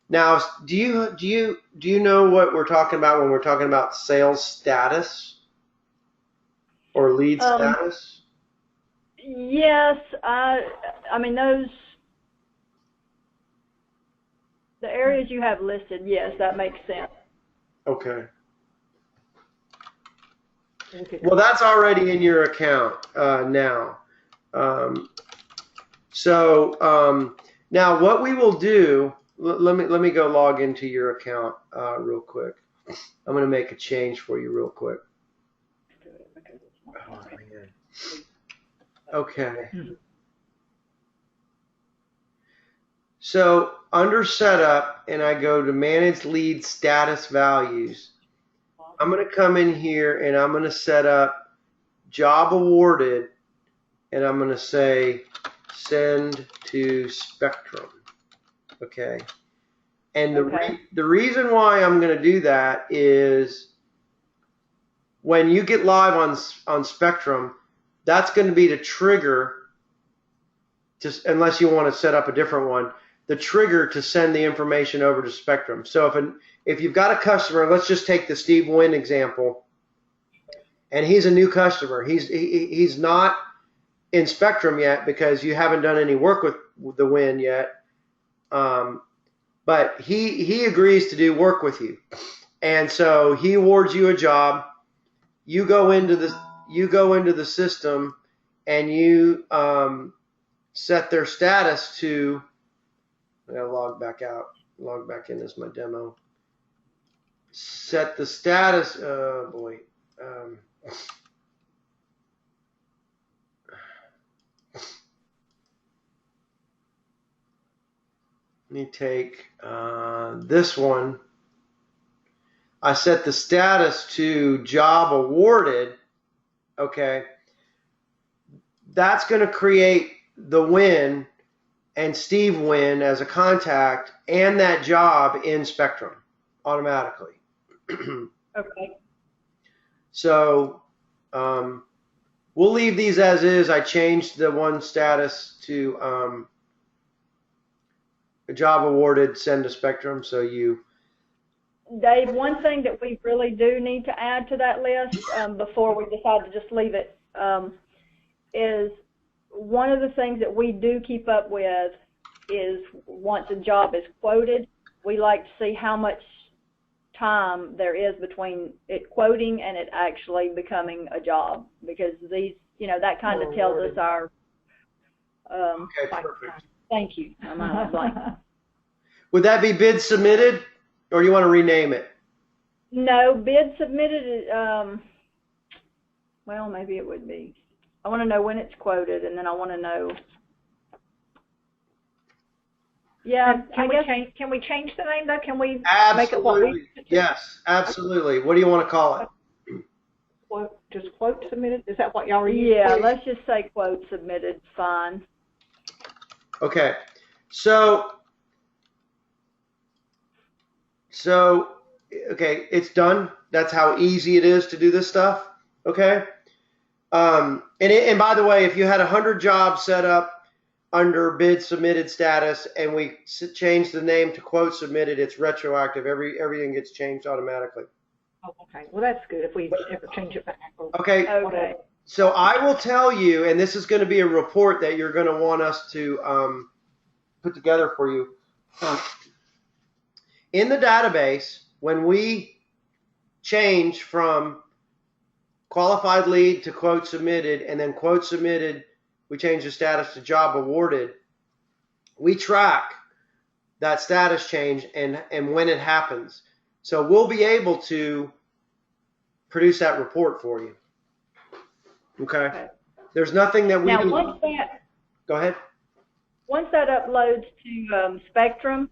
Now, do you know what we're talking about when we're talking about sales status or lead status? Yes, I mean the areas you have listed, yes, that makes sense. Okay. Well, that's already in your account now. Now what we will do, let me go log into your account real quick. I'm going to make a change for you real quick. Oh, man. Okay. So under setup, and I go to manage lead status values, I'm going to come in here and I'm going to set up job awarded, and I'm going to say send to Spectrum. Okay. And the reason why I'm going to do that is when you get live on Spectrum, that's going to be the trigger, just unless you want to set up a different one, the trigger to send the information over to Spectrum. So if you've got a customer, let's just take the Steve Wynn example, and he's a new customer. He's not in Spectrum yet because you haven't done any work with the Wynn yet. But he agrees to do work with you, and so he awards you a job. You go into the system, and you set their status to. I gotta log back out. Log back in as my demo. Set the status. Oh boy. Let me take this one. I set the status to job awarded. Okay. That's going to create the Win and Steve Win as a contact and that job in Spectrum automatically. Okay. So we'll leave these as is. I changed the one status to job awarded, send to Spectrum. So Dave, one thing that we really do need to add to that list before we decide to just leave it is one of the things that we do keep up with is once a job is quoted, we like to see how much time there is between it quoting and it actually becoming a job, because these, that kind of tells us our. Okay, perfect. Thank you. I'm out of blank. Would that be bid submitted, or do you want to rename it? No, bid submitted. Well, maybe it would be. I want to know when it's quoted, and then I want to know. Yeah, Can we change the name though? Can we absolutely make it what we? Yes, absolutely. What do you want to call it? Just quote submitted. Is that what y'all were using? Yeah, let's just say quote submitted. Fine. Okay, so okay, it's done. That's how easy it is to do this stuff. Okay. And by the way, if you had 100 jobs set up under bid submitted status and we change the name to quote submitted, it's retroactive. Everything gets changed automatically. Oh, okay. Well, that's good if we ever change it back. Okay. Okay. So I will tell you, and this is going to be a report that you're going to want us to put together for you. In the database, when we change from qualified lead to quote submitted, and then quote submitted, we change the status to job awarded, we track that status change and when it happens. So we'll be able to produce that report for you. Okay? There's nothing that we now, do. Go ahead. Once that uploads to Spectrum,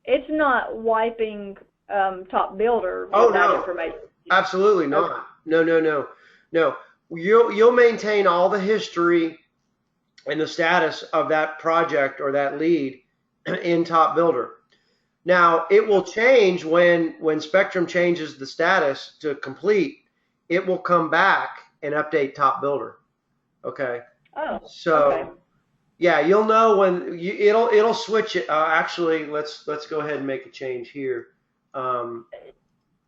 it's not wiping Top Builder with that information. Absolutely not. Okay. No. You'll maintain all the history and the status of that project or that lead in Top Builder. Now, it will change when Spectrum changes the status to complete. It will come back and update Top Builder. Okay. Oh, So, okay. yeah, you'll know when it'll switch it. Actually, let's go ahead and make a change here. I'm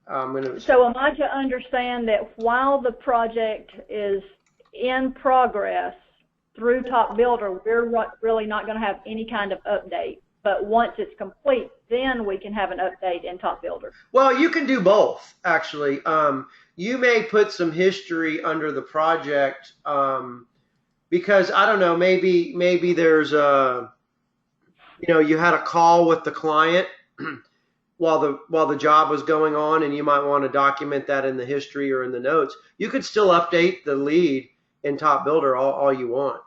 gonna. So am I to understand that while the project is in progress through Top Builder, we're really not going to have any kind of update, but once it's complete, then we can have an update in Top Builder? Well, you can do both, actually. You may put some history under the project, because I don't know, maybe there's you had a call with the client while the job was going on, and you might want to document that in the history or in the notes. You could still update the lead in Top Builder all you want.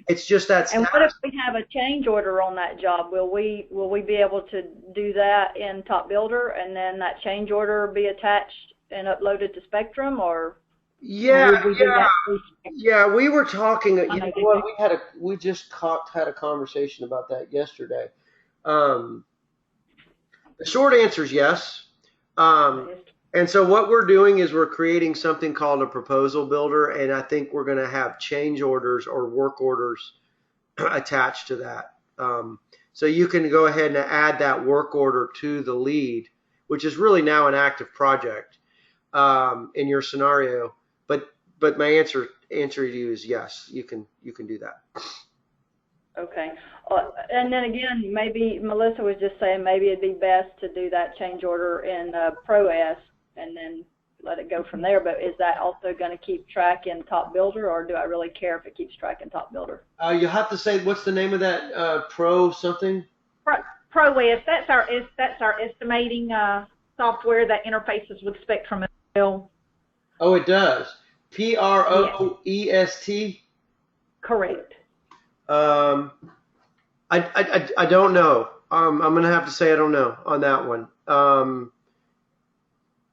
It's just that. And what if we have a change order on that job? Will we be able to do that in Top Builder, and then that change order be attached and uploaded to Spectrum, or? Yeah, we were talking. You know what? We just had a conversation about that yesterday. The short answer is yes. And so what we're doing is we're creating something called a proposal builder, and I think we're going to have change orders or work orders attached to that. So you can go ahead and add that work order to the lead, which is really now an active project in your scenario. But my answer to you is yes, you can do that. Okay. And then again, maybe Melissa was just saying maybe it'd be best to do that change order in ProS and then let it go from there. But is that also going to keep track in Top Builder, or do I really care if it keeps track in Top Builder? You have to say, what's the name of that Pro something? ProS. That's our estimating software that interfaces with Spectrum as well. Oh, it does. PROEST. Correct. I don't know. I'm gonna have to say I don't know on that one.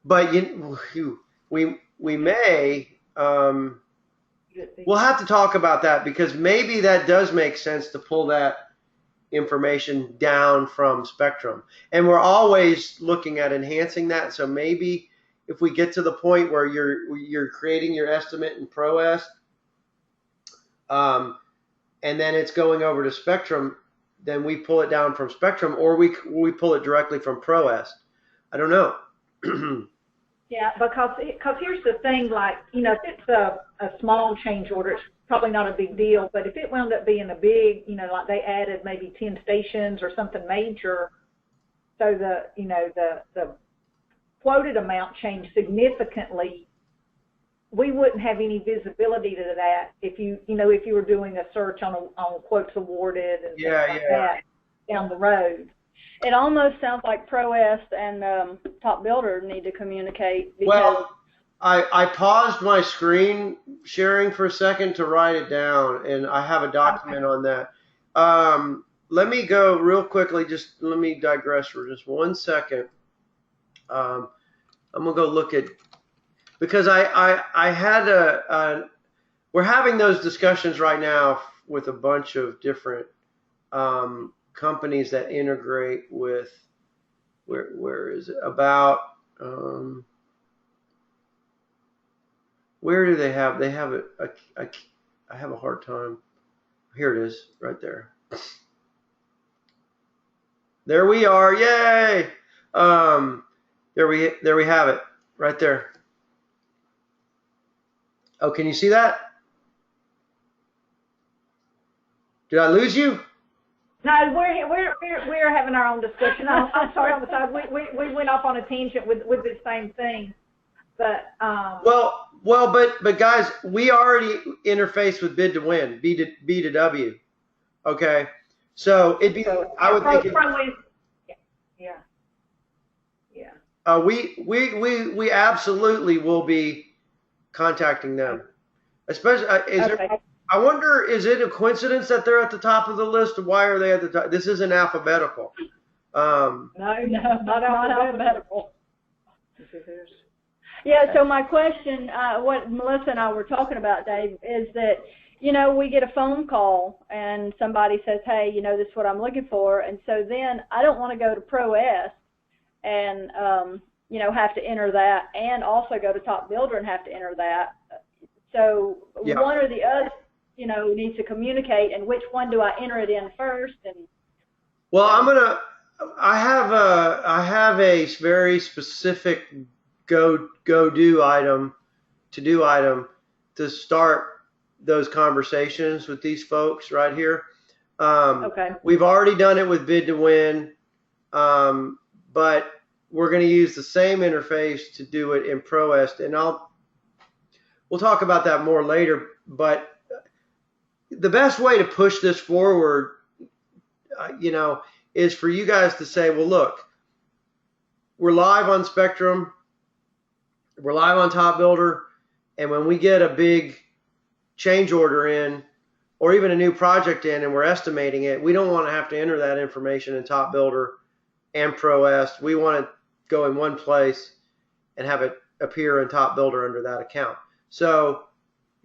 But we may. We'll have to talk about that, because maybe that does make sense to pull that information down from Spectrum, and we're always looking at enhancing that. So maybe if we get to the point where you're creating your estimate in ProS, and then it's going over to Spectrum, then we pull it down from Spectrum, or we pull it directly from ProS. I don't know. Yeah, because here's the thing, like, if it's a small change order, it's probably not a big deal, but if it wound up being a big, like they added maybe 10 stations or something major, so the quoted amount changed significantly, we wouldn't have any visibility to that if you were doing a search on quotes awarded and things like that down the road. It almost sounds like ProS and Top Builder need to communicate. Well, I paused my screen sharing for a second to write it down, and I have a document on that. Let me go real quickly. Just let me digress for just 1 second. I'm gonna go look at, because I had we're having those discussions right now with a bunch of different companies that integrate with, where is it about, where do they have it? I have a hard time. Here it is, right there. There we are, yay! There we have it, right there. Oh, can you see that? Did I lose you? No, we're having our own discussion. I'm sorry on the side. We went off on a tangent with the same thing, but but guys, we already interface with bid to win, B to W. Okay, so it'd be, I would think. We absolutely will be contacting them, especially. I wonder, is it a coincidence that they're at the top of the list? Why are they at the top? This isn't alphabetical. No, not alphabetical. Yeah, so my question, what Melissa and I were talking about, Dave, is that we get a phone call and somebody says, hey, this is what I'm looking for. And so then I don't want to go to ProS and, have to enter that, and also go to Top Builder and have to enter that. So one or the other, needs to communicate, and which one do I enter it in first? And well, I have a very specific to-do item to start those conversations with these folks right here. Okay. We've already done it with Bid to Win, but we're going to use the same interface to do it in ProEst, and we'll talk about that more later. But the best way to push this forward, is for you guys to say, well, look, we're live on Spectrum, we're live on Top Builder, and when we get a big change order in, or even a new project in, and we're estimating it, we don't want to have to enter that information in Top Builder and ProEst. We want to go in one place and have it appear in Top Builder under that account. So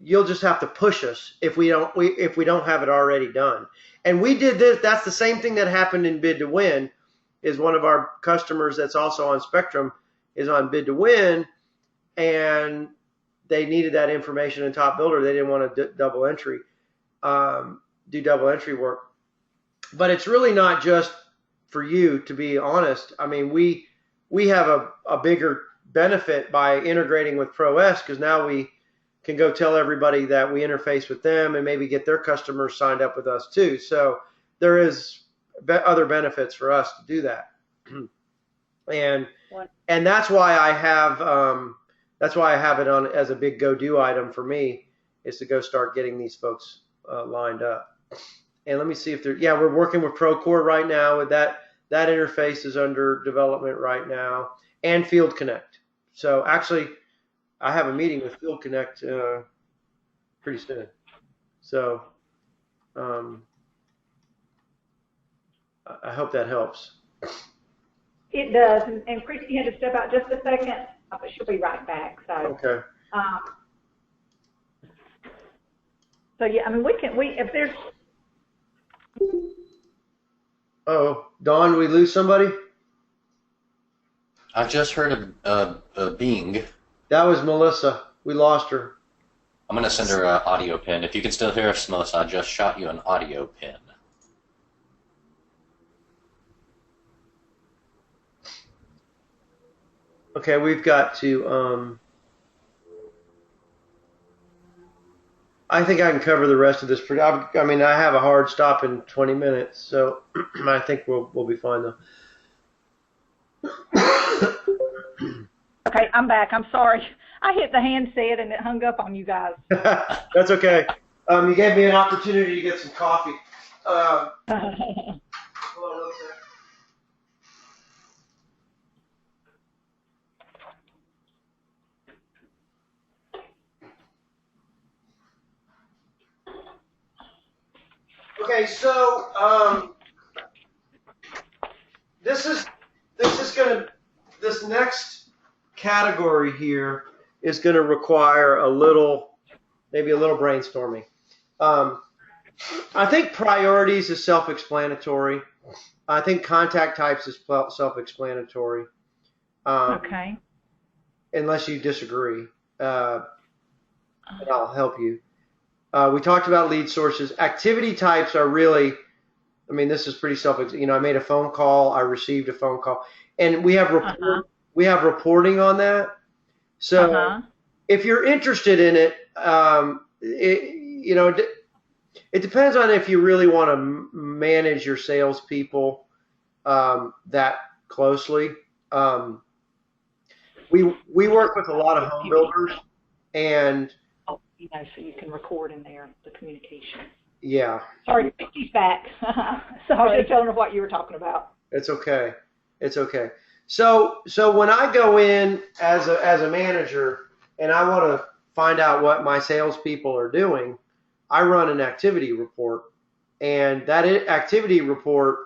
you'll just have to push us if we don't have it already done. And we did this. That's the same thing that happened in Bid to Win. Is one of our customers that's also on Spectrum is on Bid to Win, and they needed that information in Top Builder. They didn't want to do double entry work. But it's really not just for you, to be honest. I mean, we have a bigger benefit by integrating with ProS, because now we can go tell everybody that we interface with them and maybe get their customers signed up with us too. So there is other benefits for us to do that. and that's why I have it on as a big go-do item for me, is to go start getting these folks lined up. And let me see if we're working with Procore right now with that. That interface is under development right now, and Field Connect. So actually, I have a meeting with Field Connect pretty soon. So I hope that helps. It does. And Christy had to step out just a second, but she'll be right back. So okay. So yeah, I mean, if there's. Oh, Dawn, did we lose somebody? I just heard a bing. That was Melissa. We lost her. I'm going to send her an audio pin. If you can still hear us, Melissa, I just shot you an audio pin. Okay, we've got to, I think I can cover the rest of this. I mean, I have a hard stop in 20 minutes, so I think we'll be fine though. Okay, I'm back. I'm sorry. I hit the handset and it hung up on you guys. That's okay. You gave me an opportunity to get some coffee. Hold on a second. Okay, so this next category here is going to require maybe a little brainstorming. I think priorities is self-explanatory. I think contact types is self-explanatory. Okay. Unless you disagree, and I'll help you. We talked about lead sources. Activity types are really, I mean, this is pretty I made a phone call, I received a phone call, and we have reporting on that. So if you're interested in it, it depends on if you really want to manage your salespeople that closely. We work with a lot of home builders, and so you can record in there the communication. Yeah. Sorry, she's back. So I was just telling her what you were talking about. It's okay. It's okay. So when I go in as a manager and I want to find out what my salespeople are doing, I run an activity report, and that activity report,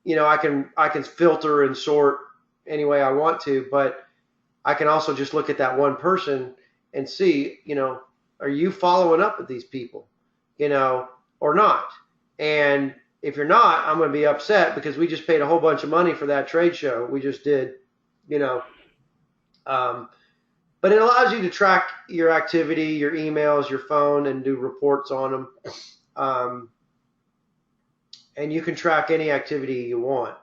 I can filter and sort any way I want to, but I can also just look at that one person and see, Are you following up with these people, or not? And if you're not, I'm going to be upset because we just paid a whole bunch of money for that trade show we just did, but it allows you to track your activity, your emails, your phone, and do reports on them. And you can track any activity you want.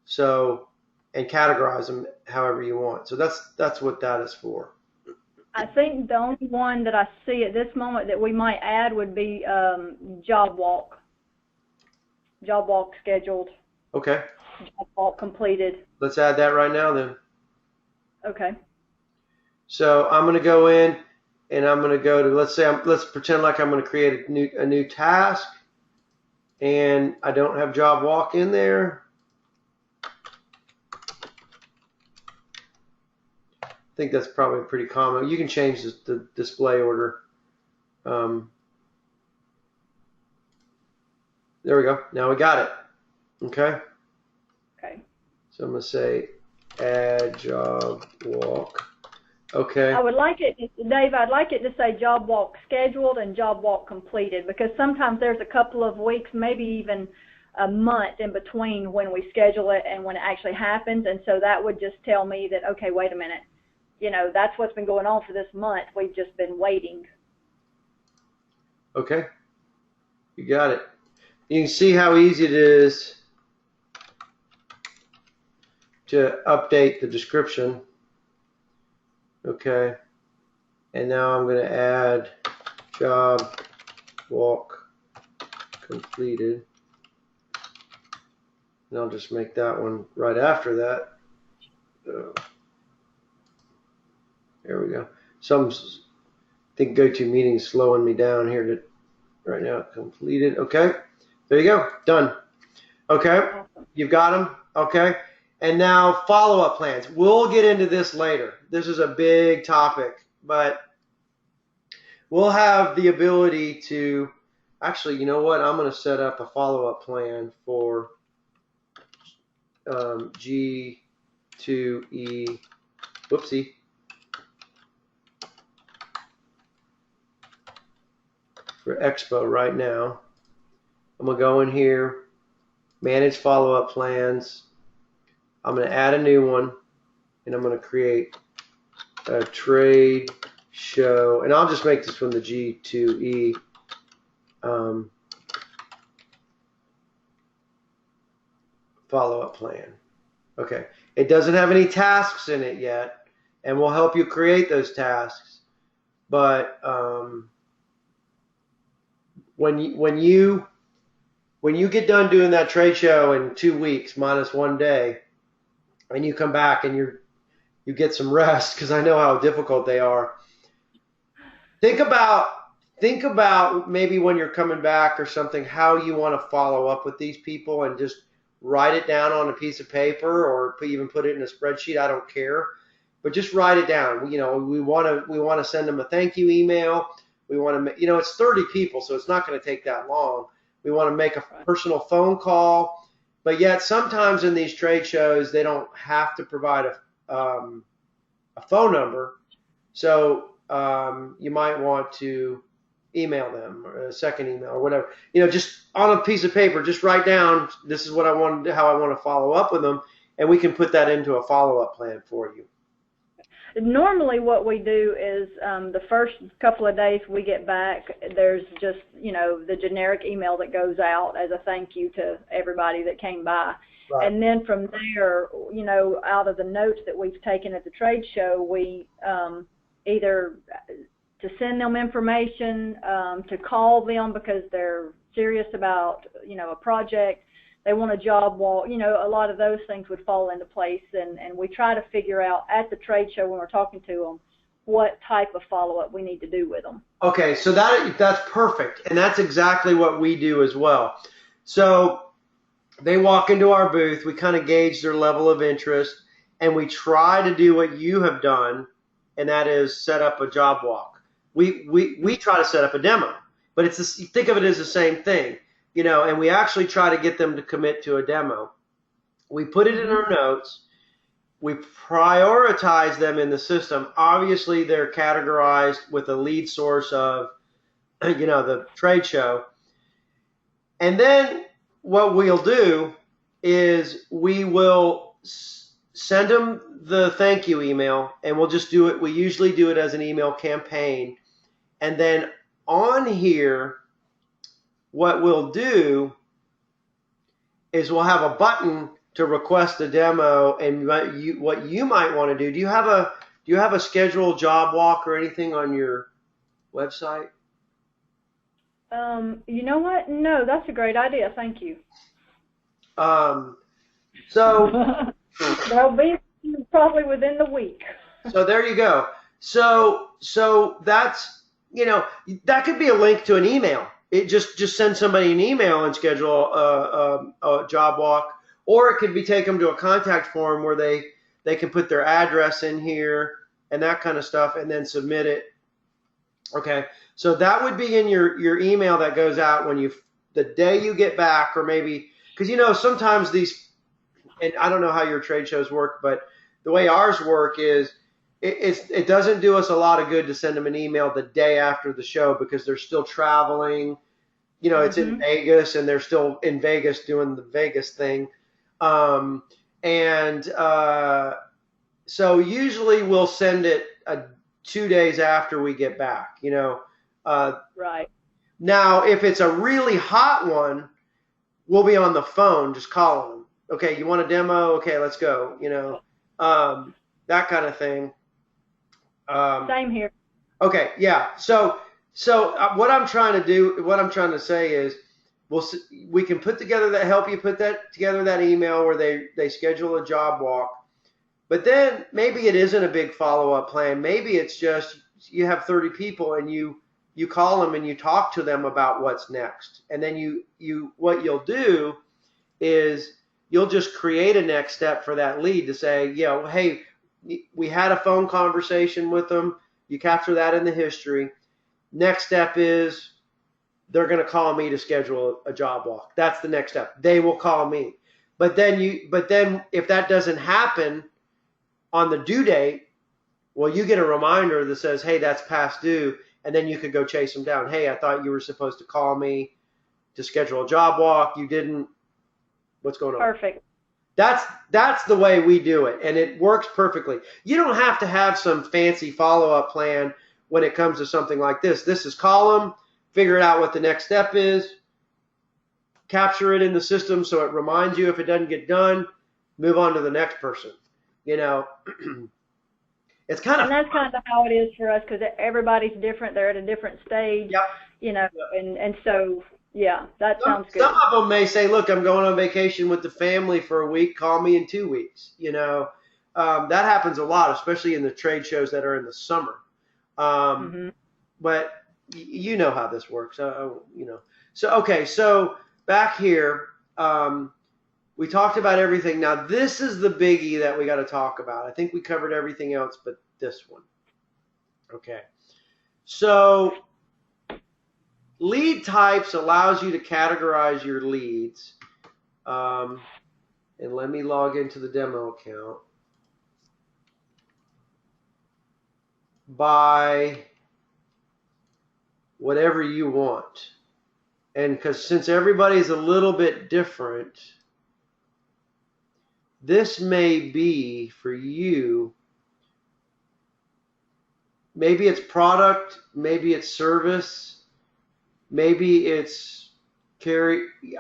So, and categorize them however you want. So that's what that is for. I think the only one that I see at this moment that we might add would be job walk scheduled. Okay. Job walk completed. Let's add that right now then. Okay. So I'm going to go in and I'm going to go to, let's pretend like I'm going to create a new task, and I don't have job walk in there. I think that's probably pretty common. You can change the display order. There we go. Now we got it. Okay. Okay. So I'm going to say add job walk. Okay. I would like it, Dave, I'd like it to say job walk scheduled and job walk completed, because sometimes there's a couple of weeks, maybe even a month in between when we schedule it and when it actually happens. And so that would just tell me that, okay, wait a minute, that's what's been going on for this month. We've just been waiting. Okay. You got it. You can see how easy it is to update the description. Okay, and now I'm going to add job walk completed, and I'll just make that one right after that. There we go. I think GoToMeeting is slowing me down here right now. Completed. Okay, there you go. Done. Okay, you've got them. Okay. And now follow-up plans. We'll get into this later. This is a big topic, but we'll have the ability to, actually, you know what? I'm going to set up a follow-up plan for G2E, whoopsie. For Expo right now. I'm going to go in here, manage follow-up plans. I'm going to add a new one, and I'm going to create a trade show, and I'll just make this one the G2E follow-up plan. Okay, it doesn't have any tasks in it yet, and we'll help you create those tasks. But when you get done doing that trade show in 2 weeks minus 1 day, and you come back and you get some rest, because I know how difficult they are. Think about maybe when you're coming back or something, how you want to follow up with these people, and just write it down on a piece of paper, or even put it in a spreadsheet. I don't care, but just write it down. We want to send them a thank you email. We want to, it's 30 people, so it's not going to take that long. We want to make a personal phone call. But yet sometimes in these trade shows, they don't have to provide a phone number. So you might want to email them, or a second email, or whatever. Just on a piece of paper, just write down, this is what I want, how I want to follow up with them, and we can put that into a follow-up plan for you. Normally what we do is the first couple of days we get back, there's just, the generic email that goes out as a thank you to everybody that came by. Right. And then from there, out of the notes that we've taken at the trade show, we either to send them information, to call them because they're serious about, a project, they want a job walk, a lot of those things would fall into place, and we try to figure out at the trade show when we're talking to them what type of follow-up we need to do with them. Okay, so that's perfect, and that's exactly what we do as well. So they walk into our booth, we kind of gauge their level of interest, and we try to do what you have done, and that is set up a job walk. We try to set up a demo, but think of it as the same thing. And we actually try to get them to commit to a demo. We put it in our notes. we prioritize them in the system. Obviously, they're categorized with a lead source of, the trade show. And then what we'll do is we will send them the thank you email, and we'll just do it. We usually do it as an email campaign. And then on here, what we'll do is we'll have a button to request a demo, and what you might want to do. Do you have a scheduled job walk or anything on your website? You know what? No, that's a great idea. Thank you. So They'll be probably within the week. So there you go. So that's, that could be a link to an email. It just send somebody an email and schedule a job walk, or it could be take them to a contact form where they can put their address in here and that kind of stuff, and then submit it. Okay, so that would be in your email that goes out the day you get back, or maybe because sometimes these, and I don't know how your trade shows work, but the way ours work is it doesn't do us a lot of good to send them an email the day after the show, because they're still traveling. It's in Vegas, and they're still in Vegas doing the Vegas thing. So usually we'll send it 2 days after we get back, Right. Now, if it's a really hot one, we'll be on the phone just calling them. Okay, you want a demo? Okay, let's go, that kind of thing. Same here. Okay, yeah. So what I'm trying to say is, we can help you put that together, that email where they schedule a job walk. But then maybe it isn't a big follow-up plan. Maybe it's just you have 30 people and you call them and you talk to them about what's next. And then what you'll do is you'll just create a next step for that lead to say, hey, we had a phone conversation with them. You capture that in the history. Next step is they're going to call me to schedule a job walk. That's the next step. They will call me. But then if that doesn't happen on the due date, well, you get a reminder that says, hey, that's past due. And then you could go chase them down. Hey, I thought you were supposed to call me to schedule a job walk. You didn't. What's going on? Perfect. That's the way we do it, and it works perfectly. You don't have to have some fancy follow-up plan when it comes to something like this. This is call them, figure out what the next step is, capture it in the system so it reminds you if it doesn't get done, move on to the next person. It's kind of, and that's kind of how it is for us, because everybody's different. They're at a different stage. Yep. And so. Yeah, that sounds good. Some of them may say, look, I'm going on vacation with the family for a week. Call me in 2 weeks. That happens a lot, especially in the trade shows that are in the summer. But you know how this works. So, okay. So back here, we talked about everything. Now, this is the biggie that we got to talk about. I think we covered everything else but this one. Okay. So lead types allows you to categorize your leads. And let me log into the demo account by whatever you want. And since everybody's a little bit different, this may be for you. Maybe it's product, maybe it's service. Maybe it's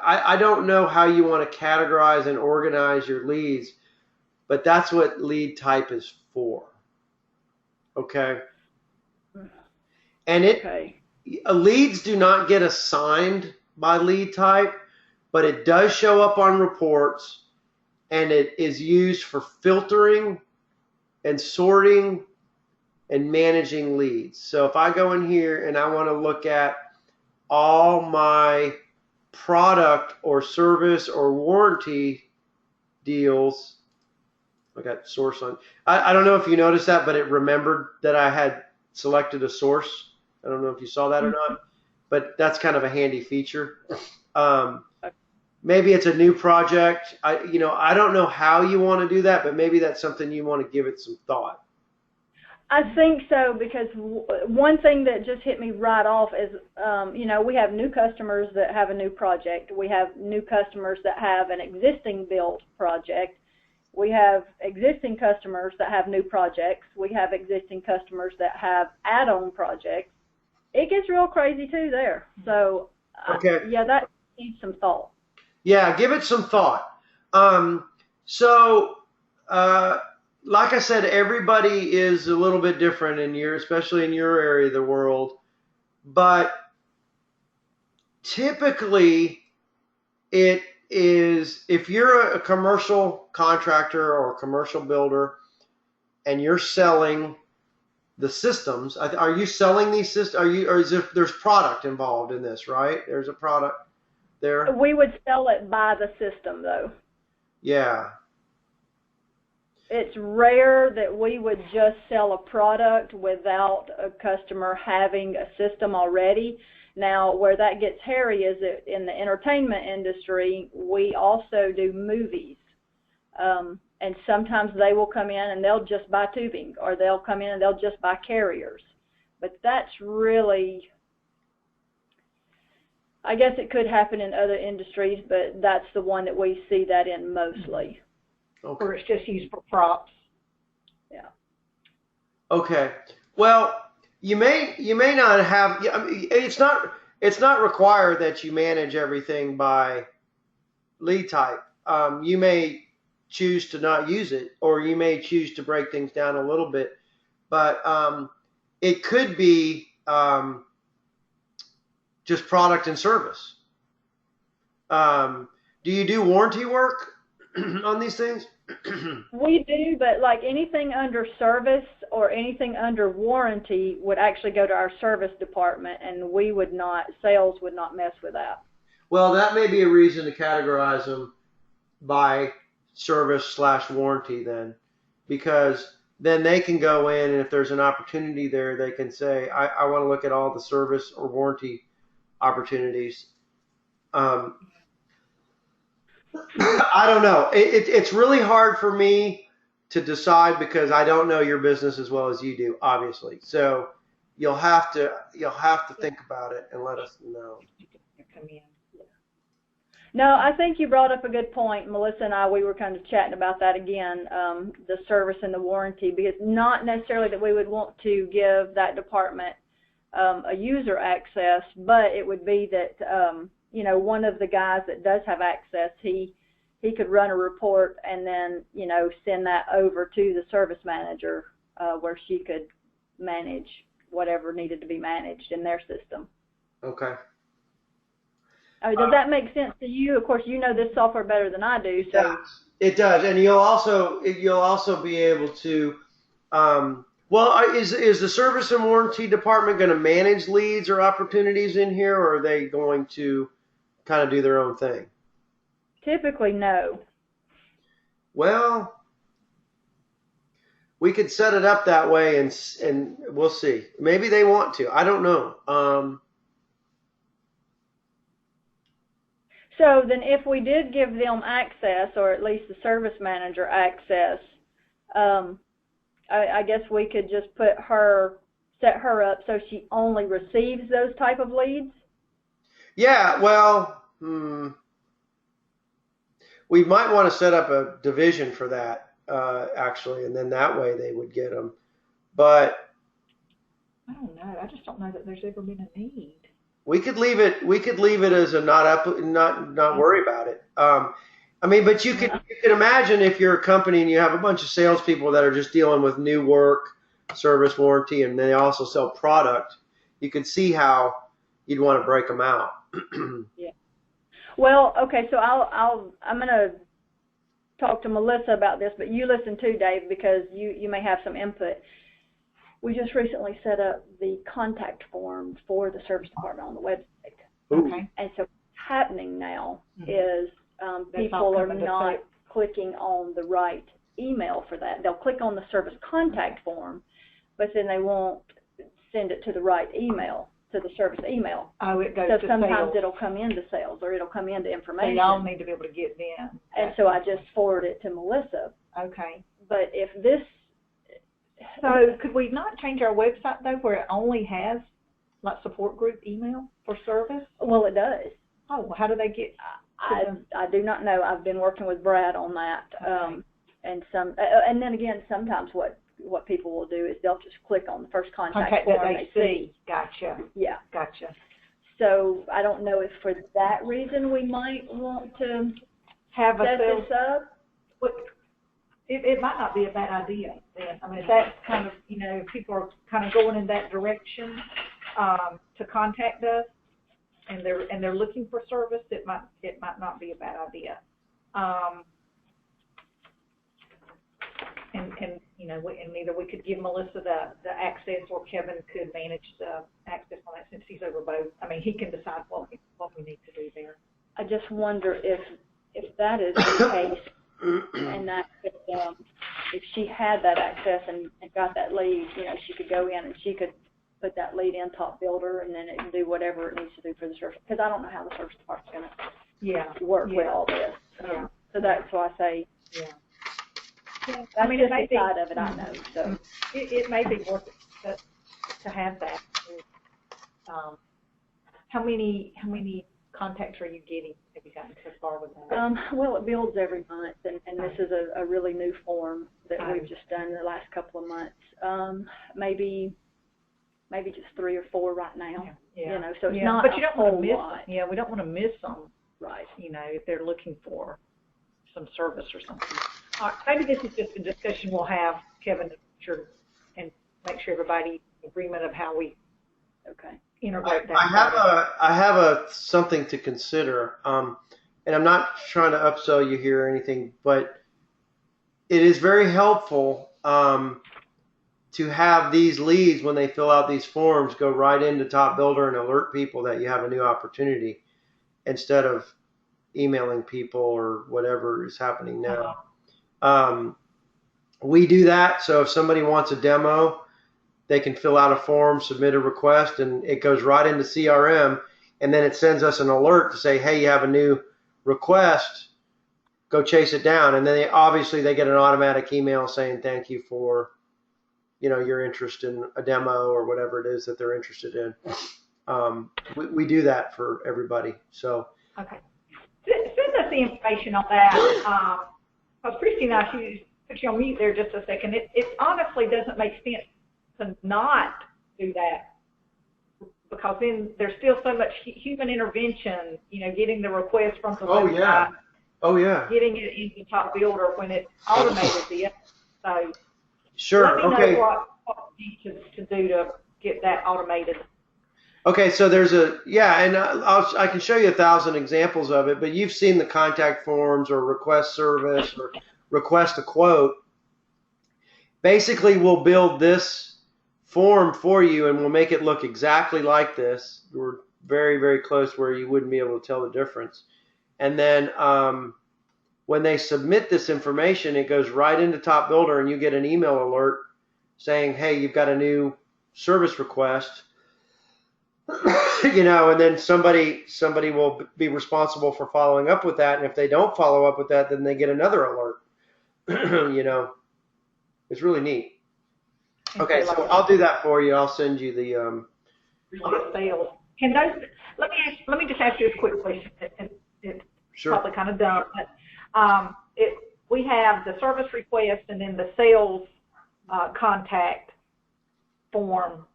I don't know how you want to categorize and organize your leads, but that's what lead type is for. Okay? And leads do not get assigned by lead type, but it does show up on reports, and it is used for filtering and sorting and managing leads. So if I go in here and I want to look at all my product or service or warranty deals, I got source on. I don't know if you noticed that, but it remembered that I had selected a source. I don't know if you saw that or not, but that's kind of a handy feature. maybe it's a new project. I don't know how you want to do that, but maybe that's something you want to give it some thought. I think so, because one thing that just hit me right off is, we have new customers that have a new project. We have new customers that have an existing built project. We have existing customers that have new projects. We have existing customers that have add-on projects. It gets real crazy too there. So, Okay. that needs some thought. Yeah, give it some thought. So, like I said, everybody is a little bit different especially in your area of the world. But typically, it is, if you're a commercial contractor or a commercial builder and you're selling the systems, are you selling these systems? There's product involved in this, right? There's a product there. We would sell it by the system, though. Yeah. It's rare that we would just sell a product without a customer having a system already. Now, where that gets hairy is that in the entertainment industry, we also do movies. And sometimes they will come in and they'll just buy tubing, or they'll come in and they'll just buy carriers. But that's really, I guess it could happen in other industries, but that's the one that we see that in mostly. Okay. Or it's just used for props. Yeah. Okay. Well, you may not have. I mean, it's not required that you manage everything by lead type. You may choose to not use it, or you may choose to break things down a little bit. But it could be just product and service. Do you do warranty work on these things? We do, but like anything under service or anything under warranty would actually go to our service department, and sales would not mess with that. Well, that may be a reason to categorize them by service/warranty then, because then they can go in, and if there's an opportunity there, they can say, I want to look at all the service or warranty opportunities. I don't know. It's really hard for me to decide because I don't know your business as well as you do, obviously. So you'll have to think about it and let us know. No, I think you brought up a good point. Melissa and we were kind of chatting about that again, the service and the warranty, because not necessarily that we would want to give that department a user access, but it would be that one of the guys that does have access, he could run a report and then, send that over to the service manager where she could manage whatever needed to be managed in their system. Okay. Does that make sense to you? Of course, you know this software better than I do. So it does, and you'll also be able to. Is the service and warranty department going to manage leads or opportunities in here, or are they going to kind of do their own thing? Typically, no. Well, we could set it up that way, and we'll see. Maybe they want to. I don't know. So then if we did give them access, or at least the service manager access, I guess we could just set her up so she only receives those type of leads? Yeah, well, we might want to set up a division for that, actually, and then that way they would get them. But I don't know. I just don't know that there's ever been a need. We could leave it as a not worry about it. But you could imagine if you're a company and you have a bunch of salespeople that are just dealing with new work, service, warranty, and they also sell product. You could see how you'd want to break them out. Yeah. Well, okay. So I'm going to talk to Melissa about this, but you listen too, Dave, because you may have some input. We just recently set up the contact form for the service department on the website. Okay. And so what's happening now is people are not clicking on the right email for that. They'll click on the service contact form, but then they won't send it to the right email. to the service email. Oh, it goes So to sometimes sales. it'll come into sales or it'll come into So information. y'all need to be able to get them. And so I just forward it to Melissa. Okay. But if this, So could we not change our website though, where it only has like support group email for service? well, it does. Oh, well, how do they get? I do not know. I've been working with Brad on that. Okay. And then again, sometimes what people will do is they'll just click on the first contact Contact form that they see. Gotcha. Yeah. Gotcha. So I don't know if for that reason we might want to Have a set sales. this up. It might not be a bad idea then. I mean, if that's kind of, if people are kind of going in that direction to contact us, and they're looking for service, it might not be a bad idea. And either we could give Melissa the access, or Kevin could manage the access on that since he's over both. I mean, he can decide what we need to do there. I just wonder if that is the case, and that could, if she had that access and got that lead, she could go in and she could put that lead in Top Builder, and then it can do whatever it needs to do for the service. Because I don't know how the service department's going to work with all this. So that's why I say, Yeah, that's it just may the side of it, I know. So it may be worth it to have that. How many contacts are you getting? Have you gotten so far with that? well, it builds every month, and this is a really new form that we've just done the last couple of months. Maybe just 3 or 4 right now. Yeah. So it's not. But you don't want to miss lot. them. Yeah, we don't want to miss them. Right. If they're looking for some service or something. All right, maybe this is just a discussion we'll have, Kevin, and make sure everybody's in agreement of how we integrate that. I have something to consider, and I'm not trying to upsell you here or anything, but it is very helpful to have these leads, when they fill out these forms, go right into Top Builder and alert people that you have a new opportunity, instead of emailing people or whatever is happening now. We do that, so if somebody wants a demo, they can fill out a form, submit a request, and it goes right into CRM, and then it sends us an alert to say, hey, you have a new request, go chase it down. And then they get an automatic email saying thank you for your interest in a demo or whatever it is that they're interested in. We do that for everybody. So okay, send us the information on that. Because Christy and I, she put you on mute there just a second. It honestly doesn't make sense to not do that, because then there's still so much human intervention, getting the request from the website. Oh yeah. Getting it into Top Builder when it's automated. So sure. Let me know what we need to do to get that automated. Okay, so there's and I can show you 1,000 examples of it, but you've seen the contact forms or request service or request a quote. Basically, we'll build this form for you, and we'll make it look exactly like this. We're very, very close where you wouldn't be able to tell the difference. And then when they submit this information, it goes right into Top Builder, and you get an email alert saying, hey, you've got a new service request. And then somebody will be responsible for following up with that. And if they don't follow up with that, then they get another alert. It's really neat. Okay, so I'll do that for you. I'll send you the sales. Can those? Let me just ask you a quick question. It's sure. Probably kind of dumb, but we have the service request and then the sales contact form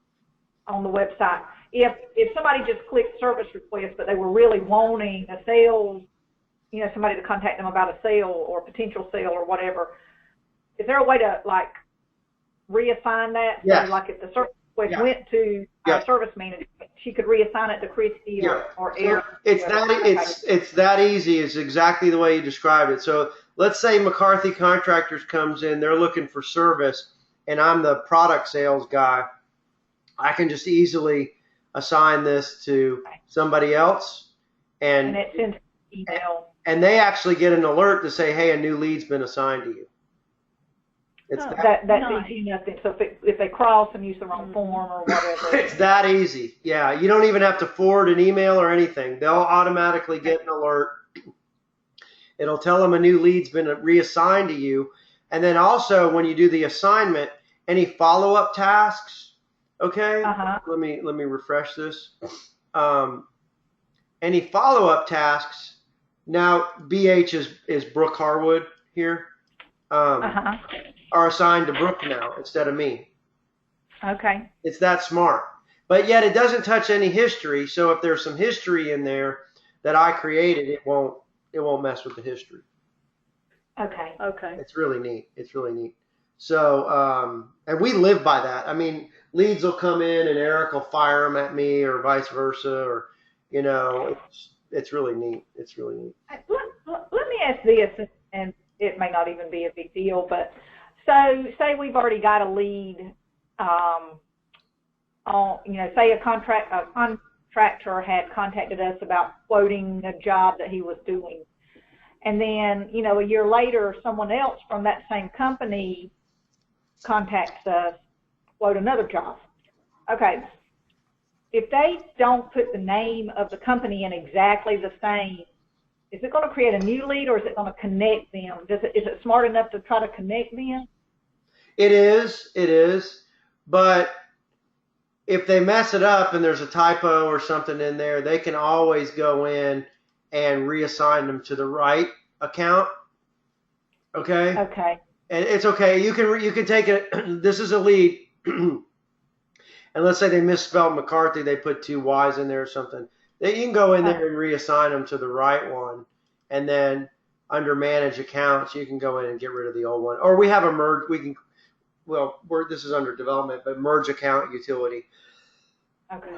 on the website. If somebody just clicked service request, but they were really wanting a sales, somebody to contact them about a sale or potential sale or whatever, is there a way to reassign that? Yes. So, if the service request went to our service manager, she could reassign it to Christy or Eric. It's that easy. It's exactly the way you described it. So let's say McCarthy Contractors comes in, they're looking for service, and I'm the product sales guy. I can just easily assign this to somebody else, and it sends an email. And they actually get an alert to say, hey, a new lead's been assigned to you. It's Oh. that, That's Nice. easy enough. So if they cross and use the wrong form or whatever. it's that easy. Yeah, you don't even have to forward an email or anything. They'll automatically get an alert. It'll tell them a new lead's been reassigned to you. And then also when you do the assignment, any follow-up tasks, okay? Uh-huh. Let me refresh this. Any follow-up tasks, now BH is Brooke Harwood here, Uh-huh. are assigned to Brooke now instead of me. Okay. It's that smart. But yet it doesn't touch any history, so if there's some history in there that I created, it won't mess with the history. Okay. Okay. It's really neat. It's really neat. So, and we live by that. I mean, leads will come in and Eric will fire them at me or vice versa, or, you know, it's really neat. It's really neat. Let me ask this, and it may not even be a big deal, but so say we've already got a lead, on, you know, say a contractor had contacted us about quoting a job that he was doing. And then, you know, a year later, someone else from that same company contacts us, quote another job. Okay. If they don't put the name of the company in exactly the same, is it going to create a new lead or is it going to connect them? Is it smart enough to try to connect them? It is. But if they mess it up and there's a typo or something in there, they can always go in and reassign them to the right account. Okay? Okay. And it's okay. You can take it. This is a lead. And let's say they misspelled McCarthy. They put 2 Y's in there or something. You can go in there and reassign them to the right one. And then under manage accounts, you can go in and get rid of the old one. Or we have a merge. This is under development, but merge account utility. Okay.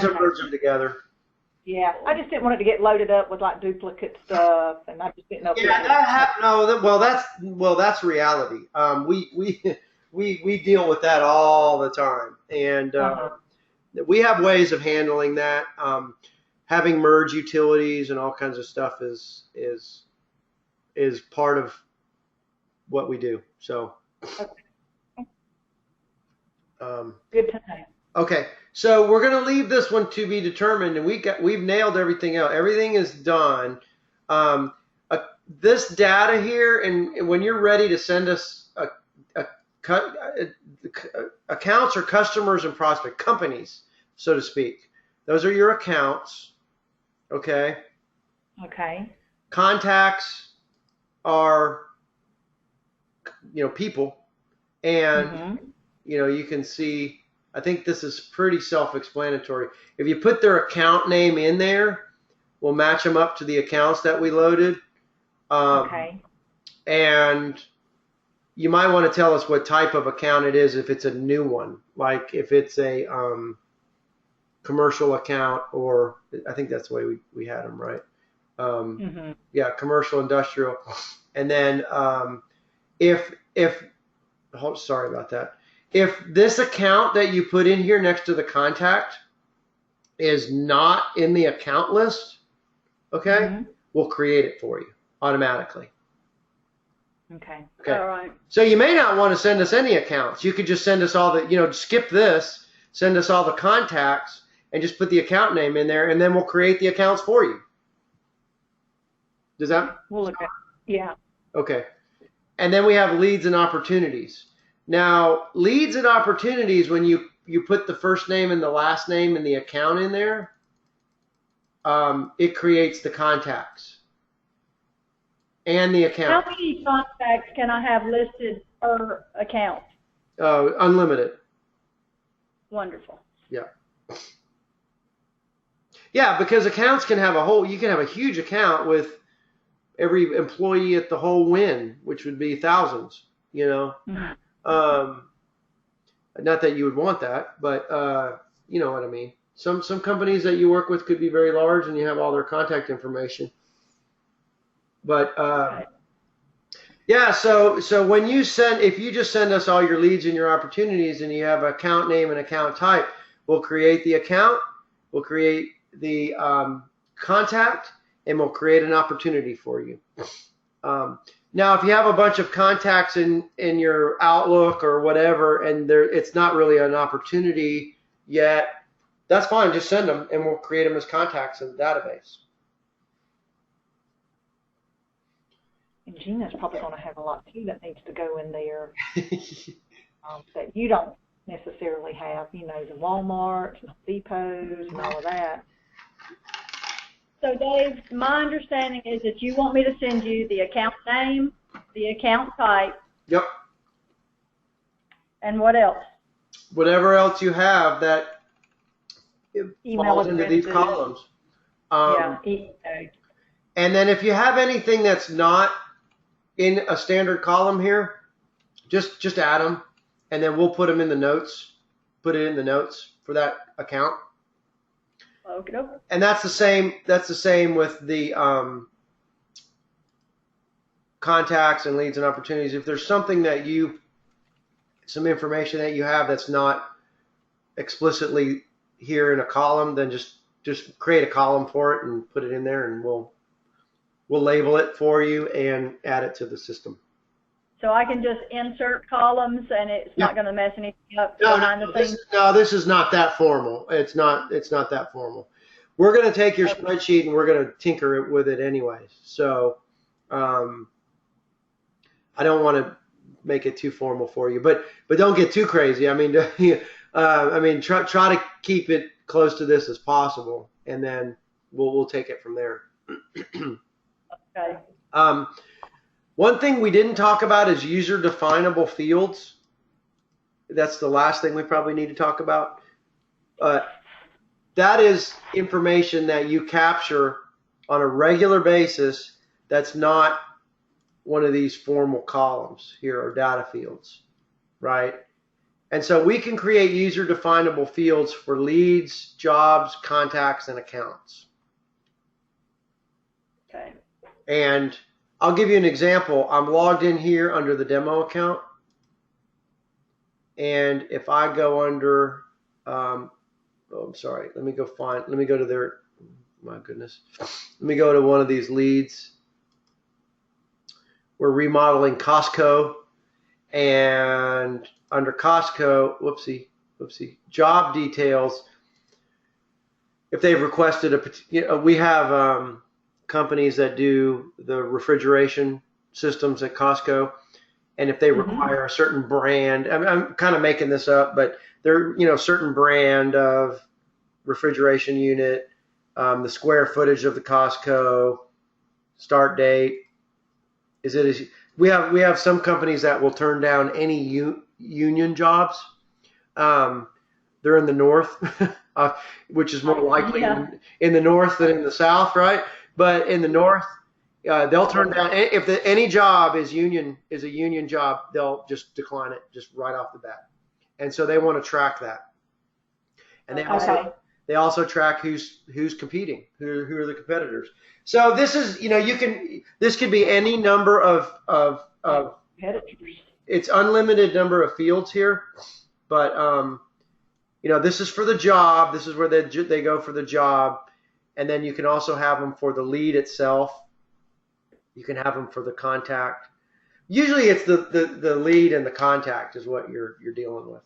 To merge them together. Yeah, I just didn't want it to get loaded up with like duplicate stuff, and I just didn't know. That's reality. We deal with that all the time, and we have ways of handling that. Having merge utilities and all kinds of stuff is part of what we do. So, good to know. Okay, so we're going to leave this one to be determined, and we've nailed everything out. Everything is done. This data here, and when you're ready to send us accounts or customers and prospect companies, so to speak, those are your accounts. Okay. Okay. Contacts are, people, and you can see. I think this is pretty self-explanatory. If you put their account name in there, we'll match them up to the accounts that we loaded. Okay. And you might want to tell us what type of account it is if it's a new one, like if it's a commercial account, or I think that's the way we had them, right? Yeah, commercial, industrial. And then sorry about that. If this account that you put in here next to the contact is not in the account list, okay, we'll create it for you automatically. Okay. All right. So you may not want to send us any accounts. You could just send us all the, skip this, send us all the contacts, and just put the account name in there, and then we'll create the accounts for you. Does that? We'll look at. Yeah. Okay. And then we have leads and opportunities. Now, leads and opportunities, when you put the first name and the last name and the account in there, it creates the contacts and the account. How many contacts can I have listed per account? Unlimited. Wonderful. Yeah. Yeah, because accounts can have you can have a huge account with every employee at the whole win, which would be thousands, Not that you would want that, but you know what I mean. Some companies that you work with could be very large, and you have all their contact information. But yeah, so when if you just send us all your leads and your opportunities, and you have account name and account type, we'll create the account, we'll create the contact, and we'll create an opportunity for you. Now, if you have a bunch of contacts in your Outlook or whatever, and it's not really an opportunity yet, that's fine. Just send them, and we'll create them as contacts in the database. And Gina's probably going to have a lot too that needs to go in there that you don't necessarily have. You know, the Walmarts and the Depots and all of that. So, Dave, my understanding is that you want me to send you the account name, the account type. Yep. And what else? Whatever else you have that falls into these addresses. columns. Yeah. And then if you have anything that's not in a standard column here, just add them, and then we'll put them in the notes. Put it in the notes for that account. Okay. And that's the same. That's the same with the contacts and leads and opportunities. If there's something that some information that you have that's not explicitly here in a column, then just create a column for it and put it in there, and we'll label it for you and add it to the system. So I can just insert columns, and it's not going to mess anything up behind the scenes? This is not that formal. It's not that formal. We're going to take your spreadsheet and we're going to tinker with it anyways. So I don't want to make it too formal for you, but don't get too crazy. I mean, try to keep it close to this as possible, and then we'll take it from there. Okay. One thing we didn't talk about is user definable fields. That's the last thing we probably need to talk about. That is information that you capture on a regular basis that's not one of these formal columns here or data fields, right? And so we can create user definable fields for leads, jobs, contacts, and accounts. Okay. And I'll give you an example. I'm logged in here under the demo account. And if I go under, I'm sorry, let me go to their, my goodness. Let me go to one of these leads. We're remodeling Costco, and under Costco, whoopsie, job details, if they've requested we have companies that do the refrigeration systems at Costco, and if they require a certain brand, I'm kind of making this up, but they're, certain brand of refrigeration unit, the square footage of the Costco, start date. We have some companies that will turn down any union jobs. They're in the north, which is more likely in the north than in the south, right? But in the north, they'll turn down if any job is a union job, they'll just decline it just right off the bat. And so they want to track that. And they also track who's competing, who are the competitors. So this is, this could be any number of competitors. It's unlimited number of fields here, but this is for the job. This is where they go for the job, and then you can also have them for the lead itself. You can have them for the contact. Usually, it's the lead and the contact is what you're dealing with.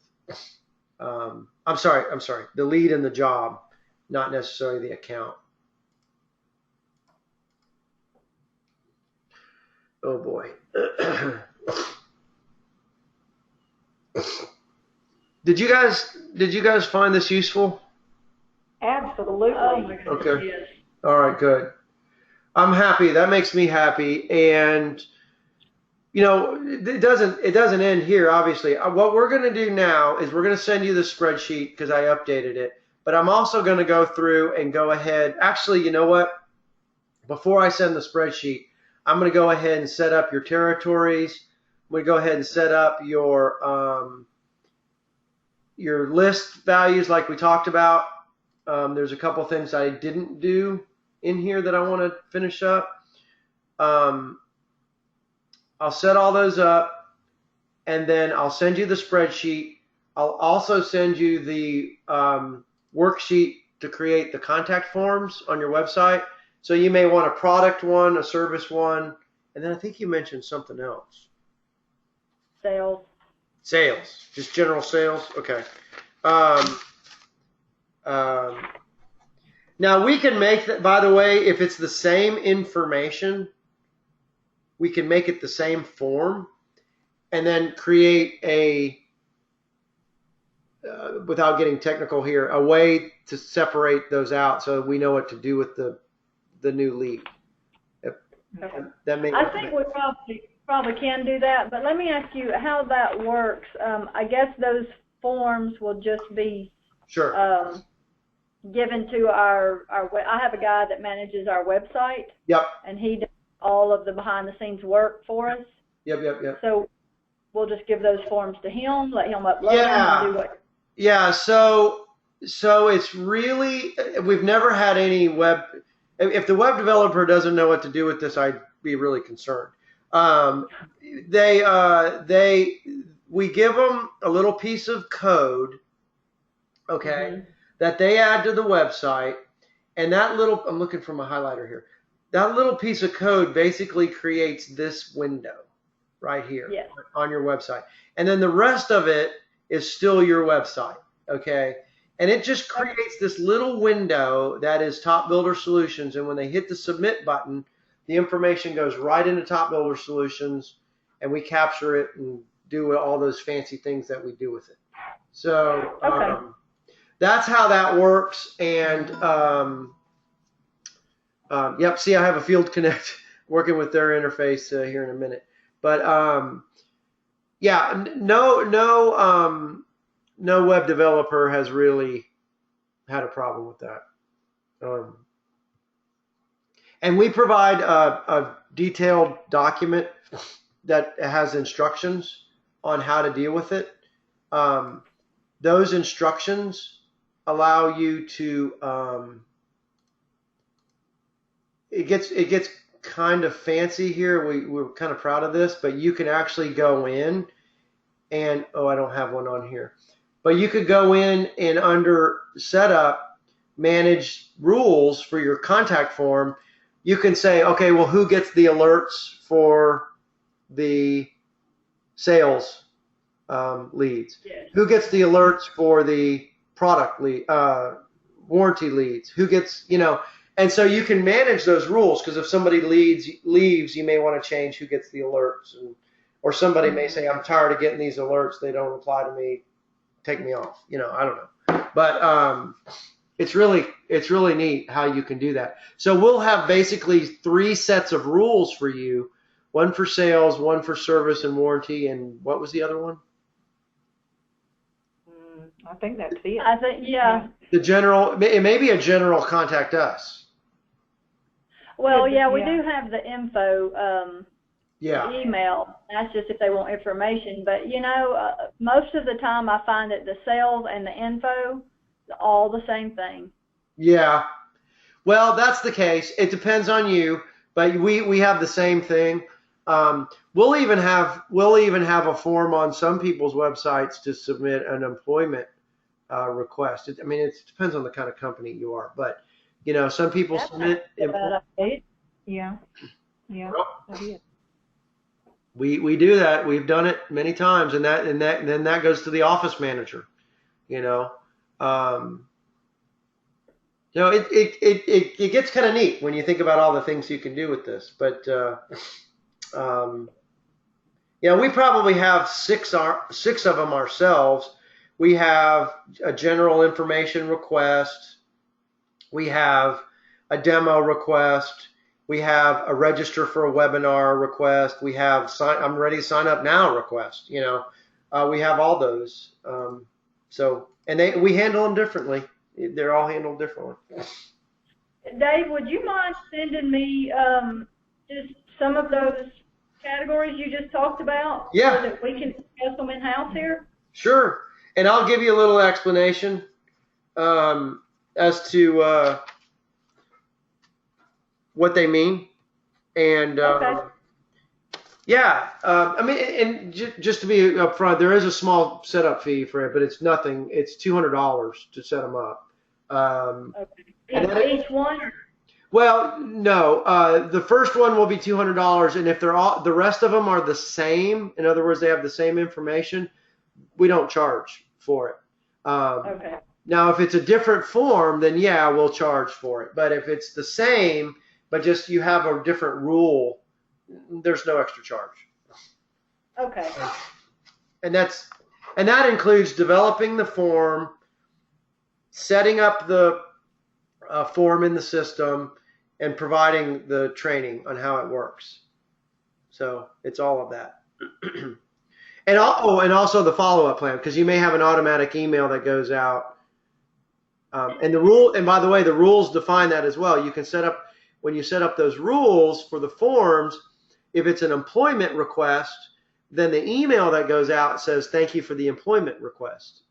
I'm sorry. The lead and the job, not necessarily the account. Oh boy. Did you guys find this useful? Absolutely. Oh my goodness, Okay. yes. All right, good. I'm happy. That makes me happy. And it doesn't end here, obviously. What we're going to do now is we're going to send you the spreadsheet because I updated it. But I'm also going to go through and go ahead. Actually, you know what? Before I send the spreadsheet, I'm going to go ahead and set up your territories. I'm going to go ahead and set up your list values like we talked about. There's a couple things I didn't do in here that I want to finish up. I'll set all those up, and then I'll send you the spreadsheet. I'll also send you the worksheet to create the contact forms on your website. So you may want a product one, a service one, And then I think you mentioned something else. Sales. Sales, just general sales. Okay. Um, now we can make that. By the way, if it's the same information, we can make it the same form, and then create a. Without getting technical here, a way to separate those out so we know what to do with the new lead. Okay. That may. I think we probably can do that, but let me ask you how that works. I guess those forms will just be Sure. Given to our. I have a guy that manages our website. Yep. And he does all of the behind the scenes work for us. Yep. So we'll just give those forms to him, let him upload them, and do what. Yeah. So it's really, we've never had any web. If the web developer doesn't know what to do with this, I'd be really concerned. We give them a little piece of code, okay, that they add to the website, and that little, I'm looking for my highlighter here. That little piece of code basically creates this window right here on your website. And then the rest of it is still your website, okay? And it just creates this little window that is Top Builder Solutions. And when they hit the submit button, the information goes right into Top Builder Solutions, and we capture it and do all those fancy things that we do with it. So that's how that works. And yep, see, I have a Field Connect working with their interface here in a minute. But yeah, no web developer has really had a problem with that. And we provide a detailed document that has instructions on how to deal with it. Those instructions allow you to, it gets kind of fancy here. We're kind of proud of this, but you can actually go in and, I don't have one on here. But you could go in and under setup, manage rules for your contact form. You can say, okay, well, who gets the alerts for the sales leads? Yes. Who gets the alerts for the product lead, warranty leads? Who gets, and so you can manage those rules, because if somebody leaves, you may want to change who gets the alerts, or somebody may say, I'm tired of getting these alerts. They don't reply to me. Take me off. I don't know. But it's really neat how you can do that. So we'll have basically 3 sets of rules for you: one for sales, one for service and warranty, and what was the other one? I think that's it. I think, yeah. The general, it may be a general contact us. Well, yeah, we do have the info email. That's just if they want information. But, most of the time I find that the sales and the info, all the same thing. Yeah. Well, that's the case. It depends on you, but we have the same thing. We'll even have a form on some people's websites to submit an employment request. It depends on the kind of company you are, but some people submit. Yeah. We do that. We've done it many times, and then that goes to the office manager. It gets kind of neat when you think about all the things you can do with this. But we probably have six of them ourselves. We have a general information request. We have a demo request. We have a register for a webinar request. We have I'm ready to sign up now request. We have all those. We handle them differently. They're all handled differently. Dave, would you mind sending me just some of those categories you just talked about? Yeah. So that we can discuss them in-house here? Sure. And I'll give you a little explanation as to what they mean. And and just to be upfront, there is a small setup fee for it, but it's nothing. It's $200 to set them up. Okay. Each one? Well, no. The first one will be $200, and if the rest of them are the same, in other words, they have the same information, we don't charge for it. Okay. Now, if it's a different form, then yeah, we'll charge for it. But if it's the same, but just you have a different rule, there's no extra charge. Okay. And that includes developing the form, setting up the form in the system, and providing the training on how it works. So it's all of that. And also the follow-up plan, because you may have an automatic email that goes out. And by the way, the rules define that as well. You can when you set up those rules for the forms, if it's an employment request, then the email that goes out says thank you for the employment request.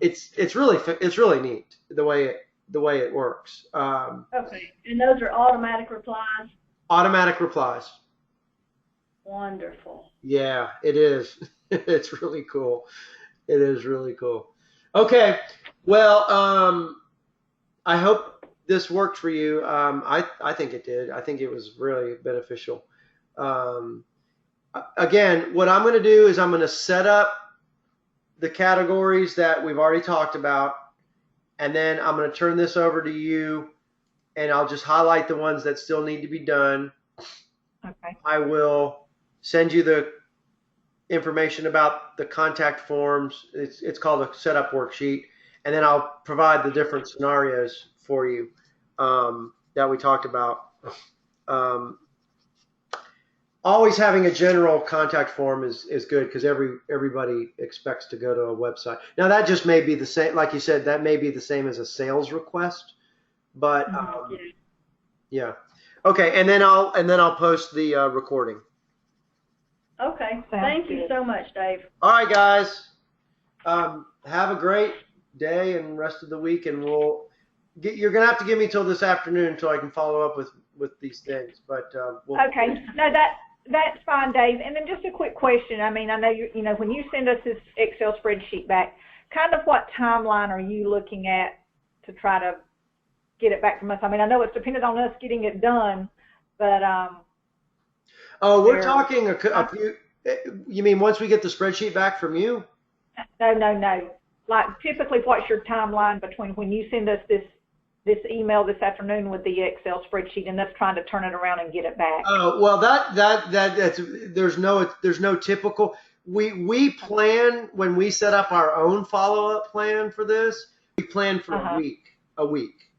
It's really neat the way it works. Okay. And those are automatic replies? Automatic replies. Wonderful. Yeah, it is. It's really cool. It is really cool. Okay. Well, I hope this worked for you. I think it did. I think it was really beneficial. Again, what I'm going to do is I'm going to set up the categories that we've already talked about, and then I'm going to turn this over to you, and I'll just highlight the ones that still need to be done. Okay. I will send you the information about the contact forms. It's called a setup worksheet, and then I'll provide the different scenarios for you that we talked about. Always having a general contact form is good, because everybody expects to go to a website. Now that just may be the same, like you said, that may be the same as a sales request, but yeah. Okay, and then I'll post the recording. Okay. Thank you so much, Dave. All right, guys. Have a great day and rest of the week, and you're gonna have to give me till this afternoon until I can follow up with these things. But okay. No, that's fine, Dave. And then just a quick question. I mean, I know you know when you send us this Excel spreadsheet back, kind of what timeline are you looking at to try to get it back from us? I mean, I know it's dependent on us getting it done, but oh, we're talking a few. You mean once we get the spreadsheet back from you? No. Like typically, what's your timeline between when you send us this email this afternoon with the Excel spreadsheet and us trying to turn it around and get it back? Oh, well, that's there's no typical. We plan when we set up our own follow-up plan for this. We plan for a week.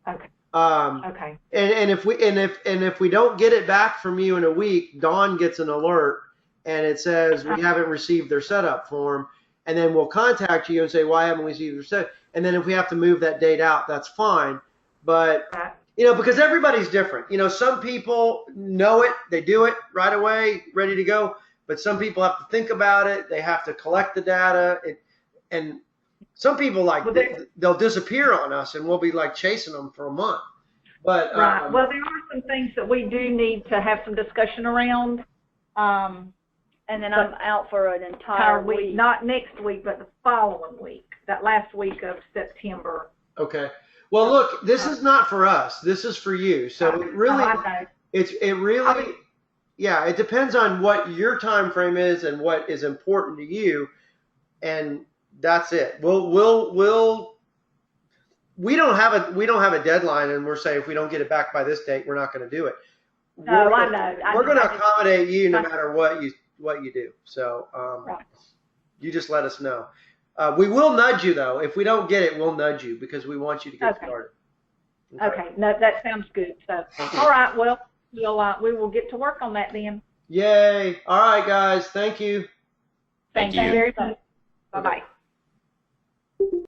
Okay. Okay. And if we don't get it back from you in a week, Dawn gets an alert and it says we haven't received their setup form, and then we'll contact you and say, why haven't we received their setup? And then if we have to move that date out, that's fine. But because everybody's different. Some people know it, they do it right away, ready to go. But some people have to think about it. They have to collect the data, and some people they'll disappear on us, and we'll be like chasing them for a month. But right. Well, there are some things that we do need to have some discussion around. And then I'm out for an entire week. Not next week, but the following week. That last week of September. Okay. Well, look, this is not for us. This is for you. So it really, it depends on what your time frame is and what is important to you, and that's it. We don't have a deadline, and we're saying if we don't get it back by this date, we're not going to do it. No, I know. We're going to accommodate you no matter what you do. So you just let us know. We will nudge you, though. If we don't get it, we'll nudge you because we want you to get started. Okay. No, that sounds good. So, all right. Well, we will get to work on that then. Yay. All right, guys. Thank you. Thank you very much. Bye-bye.